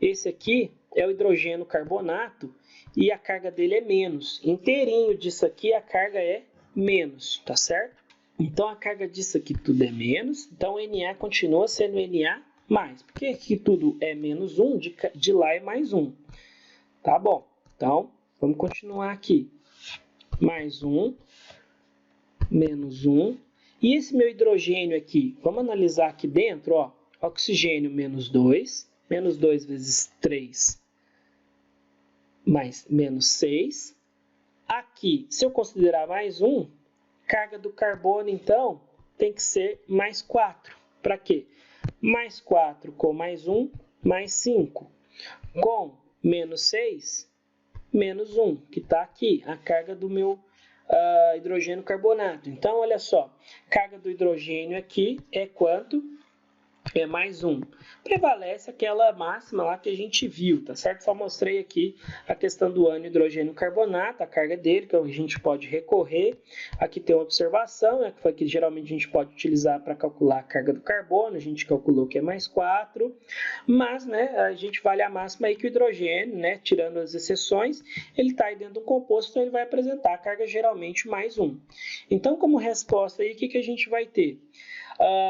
Esse aqui é o hidrogênio carbonato. E a carga dele é menos. Inteirinho disso aqui, a carga é menos, tá certo? Então, a carga disso aqui tudo é menos, então Na continua sendo Na mais. Porque aqui tudo é menos 1, de lá é mais 1. Tá bom, então vamos continuar aqui. Mais 1, menos 1. E esse meu hidrogênio aqui, vamos analisar aqui dentro, ó. Oxigênio menos 2, menos 2 vezes 3, mais menos 6. Aqui, se eu considerar mais 1, carga do carbono, então, tem que ser mais 4. Para quê? Mais 4 com mais 1, mais 5. Com menos 6, menos 1, que está aqui, a carga do meu hidrogênio carbonato. Então, olha só, carga do hidrogênio aqui é quanto? É mais 1. Prevalece aquela máxima lá que a gente viu, tá certo? Só mostrei aqui a questão do ânion hidrogênio carbonato, a carga dele, que a gente pode recorrer. Aqui tem uma observação, né, que foi que geralmente a gente pode utilizar para calcular a carga do carbono. A gente calculou que é mais 4, mas, né, a gente vale a máxima aí que o hidrogênio, né, tirando as exceções, ele está aí dentro do composto, então ele vai apresentar a carga geralmente mais 1. Então, como resposta aí, o que a gente vai ter?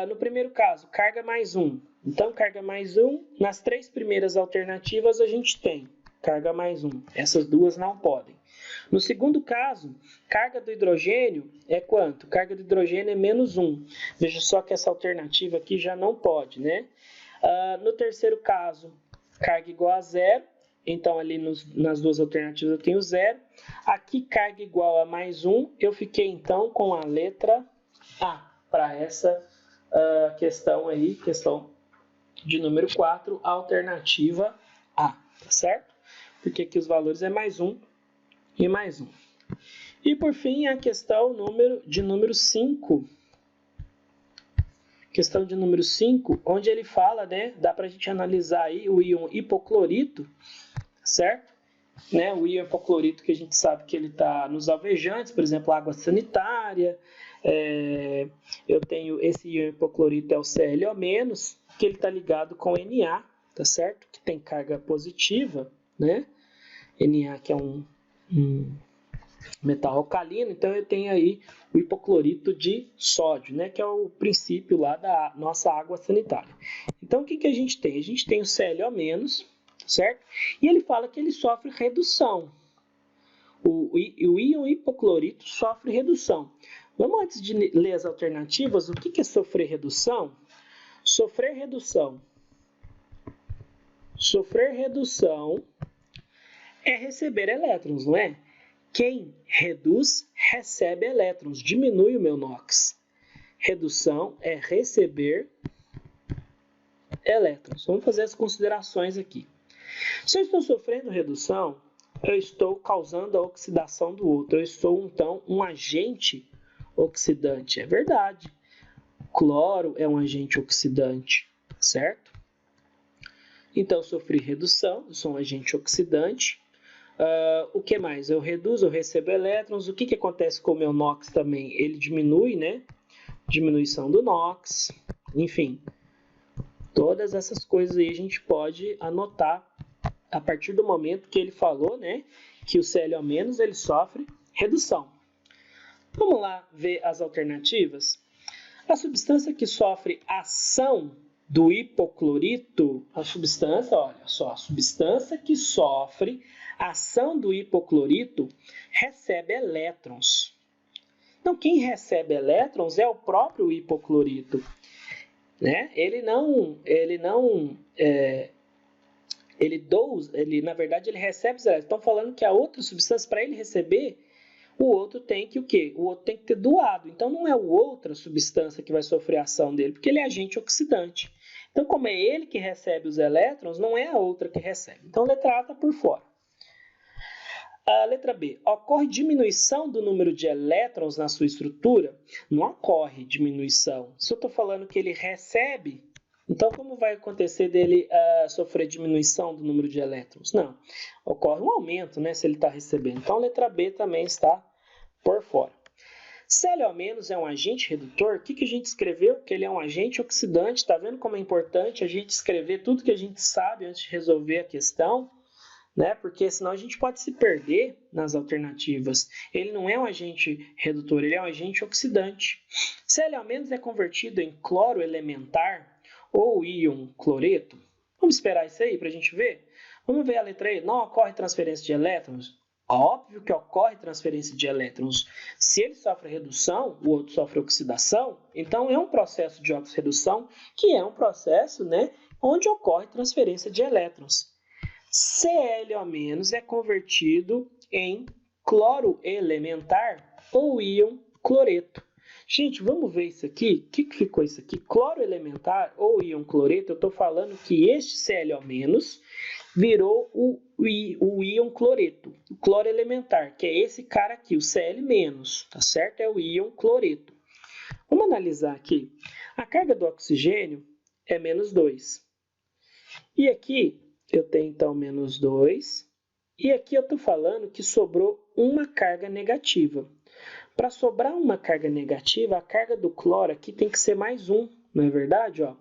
No primeiro caso, carga mais 1. Então, carga mais 1. Nas 3 primeiras alternativas, a gente tem carga mais 1. Essas duas não podem. No segundo caso, carga do hidrogênio é quanto? Carga do hidrogênio é menos 1. Veja só que essa alternativa aqui já não pode, né? No terceiro caso, carga igual a 0. Então, ali nas duas alternativas eu tenho 0. Aqui, carga igual a mais 1. Eu fiquei, então, com a letra A para essa questão aí, questão de número 4, alternativa A, tá certo? Porque aqui os valores é mais 1 e mais 1. E por fim, a questão de número 5. Questão de número 5, onde ele fala, né, dá para a gente analisar aí o íon hipoclorito, certo? Né, o íon hipoclorito que a gente sabe que ele está nos alvejantes, por exemplo, água sanitária. Eu tenho esse íon hipoclorito, é o Cl-, que ele está ligado com Na, tá certo? Que tem carga positiva, né? Na, que é um metal alcalino, então eu tenho aí o hipoclorito de sódio, né? Que é o princípio lá da nossa água sanitária. Então, o que a gente tem? A gente tem o Cl-, certo? E ele fala que ele sofre redução. O íon hipoclorito sofre redução. Vamos, antes de ler as alternativas, o que é sofrer redução? Sofrer redução é receber elétrons, não é? Quem reduz, recebe elétrons, diminui o meu NOx. Redução é receber elétrons. Vamos fazer as considerações aqui. Se eu estou sofrendo redução, eu estou causando a oxidação do outro. Eu estou, então, um agente oxidante. É verdade. Cloro é um agente oxidante, certo? Então, eu sofri redução, eu sou um agente oxidante. O que mais? Eu reduzo, eu recebo elétrons. O que acontece com o meu NOx também? Ele diminui, né? Diminuição do NOx. Enfim, todas essas coisas aí a gente pode anotar a partir do momento que ele falou, né? Que o Cl- ele sofre redução. Vamos lá ver as alternativas? A substância que sofre ação do hipoclorito, a substância que sofre ação do hipoclorito recebe elétrons. Então, quem recebe elétrons é o próprio hipoclorito, né? Na verdade, ele recebe os elétrons. Estão falando que a outra substância, para ele receber, o outro tem que o quê? O outro tem que ter doado. Então, não é a outra substância que vai sofrer a ação dele, porque ele é agente oxidante. Então, como é ele que recebe os elétrons, não é a outra que recebe. Então, letra A está por fora. A letra B. Ocorre diminuição do número de elétrons na sua estrutura? Não ocorre diminuição. Se eu estou falando que ele recebe, então como vai acontecer dele sofrer diminuição do número de elétrons? Não. Ocorre um aumento, né, se ele está recebendo. Então, a letra B também está por fora. Cl- é um agente redutor? O que a gente escreveu? Que ele é um agente oxidante. Está vendo como é importante a gente escrever tudo que a gente sabe antes de resolver a questão? né? Porque senão a gente pode se perder nas alternativas. Ele não é um agente redutor, ele é um agente oxidante. Cl- é convertido em cloro elementar ou íon cloreto? Vamos esperar isso aí para a gente ver? Vamos ver a letra E. Não ocorre transferência de elétrons? Óbvio que ocorre transferência de elétrons. Se ele sofre redução, o outro sofre oxidação, então é um processo de oxirredução que é um processo, né, onde ocorre transferência de elétrons. Cl- é convertido em cloro elementar ou íon cloreto. Gente, vamos ver isso aqui. O que ficou isso aqui? Cloro elementar ou íon cloreto, eu estou falando que este Cl- virou o íon cloreto, o cloro elementar, que é esse cara aqui, o Cl-, tá certo? É o íon cloreto. Vamos analisar aqui. A carga do oxigênio é -2. E aqui eu tenho, então, -2. E aqui eu estou falando que sobrou uma carga negativa. Para sobrar uma carga negativa, a carga do cloro aqui tem que ser +1, não é verdade? Ó,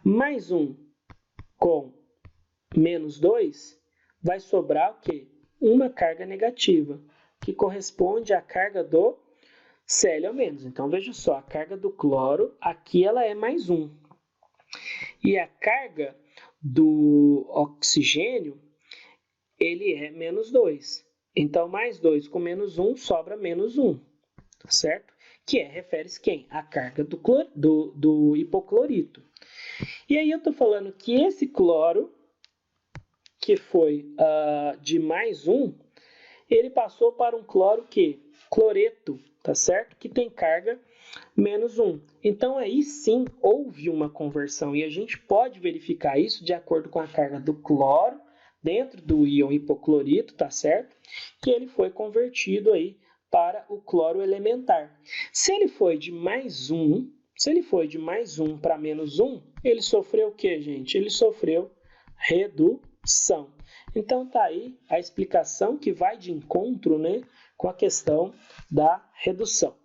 +1 com -2 vai sobrar o quê? Uma carga negativa, que corresponde à carga do Cl-. Então, veja só, a carga do cloro aqui ela é +1. E a carga do oxigênio, ele é -2. Então, +2 com -1 sobra -1, tá certo? Que refere-se quem? A carga do hipoclorito. E aí eu estou falando que esse cloro, que foi de +1, ele passou para um cloro que? Cloreto, tá certo? Que tem carga -1. Então, aí sim houve uma conversão, e a gente pode verificar isso de acordo com a carga do cloro dentro do íon hipoclorito, tá certo? Que ele foi convertido aí para o cloro elementar. Se ele foi de +1, para -1, ele sofreu o que, gente? Ele sofreu redução. Então, tá aí a explicação que vai de encontro, né, com a questão da redução.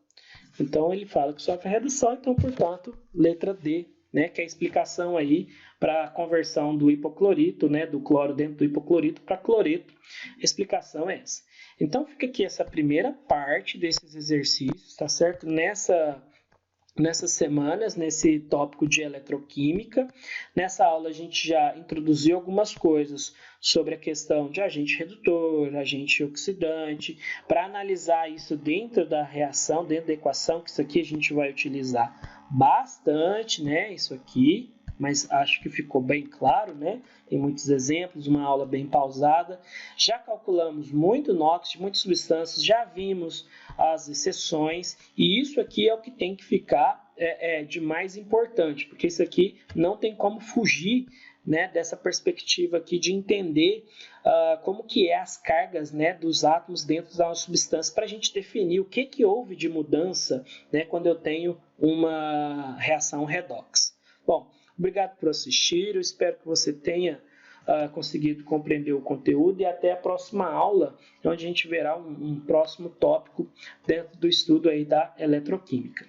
Então, ele fala que sofre redução, então, portanto, letra D, né, que é a explicação aí para a conversão do hipoclorito, né, do cloro dentro do hipoclorito para cloreto. A explicação é essa. Então, fica aqui essa primeira parte desses exercícios, tá certo? Nessas semanas, nesse tópico de eletroquímica. Nessa aula a gente já introduziu algumas coisas sobre a questão de agente redutor, agente oxidante, para analisar isso dentro da reação, dentro da equação, que isso aqui a gente vai utilizar bastante, né? Isso aqui, mas acho que ficou bem claro, né? Tem muitos exemplos, uma aula bem pausada. Já calculamos muito NOx de muitas substâncias, já vimos as exceções, e isso aqui é o que tem que ficar de mais importante, porque isso aqui não tem como fugir, né, dessa perspectiva aqui de entender como que é as cargas, né, dos átomos dentro da substância, para a gente definir o que houve de mudança, né, quando eu tenho uma reação redox. Bom, obrigado por assistir, eu espero que você tenha conseguido compreender o conteúdo, e até a próxima aula, onde a gente verá um próximo tópico dentro do estudo aí da eletroquímica.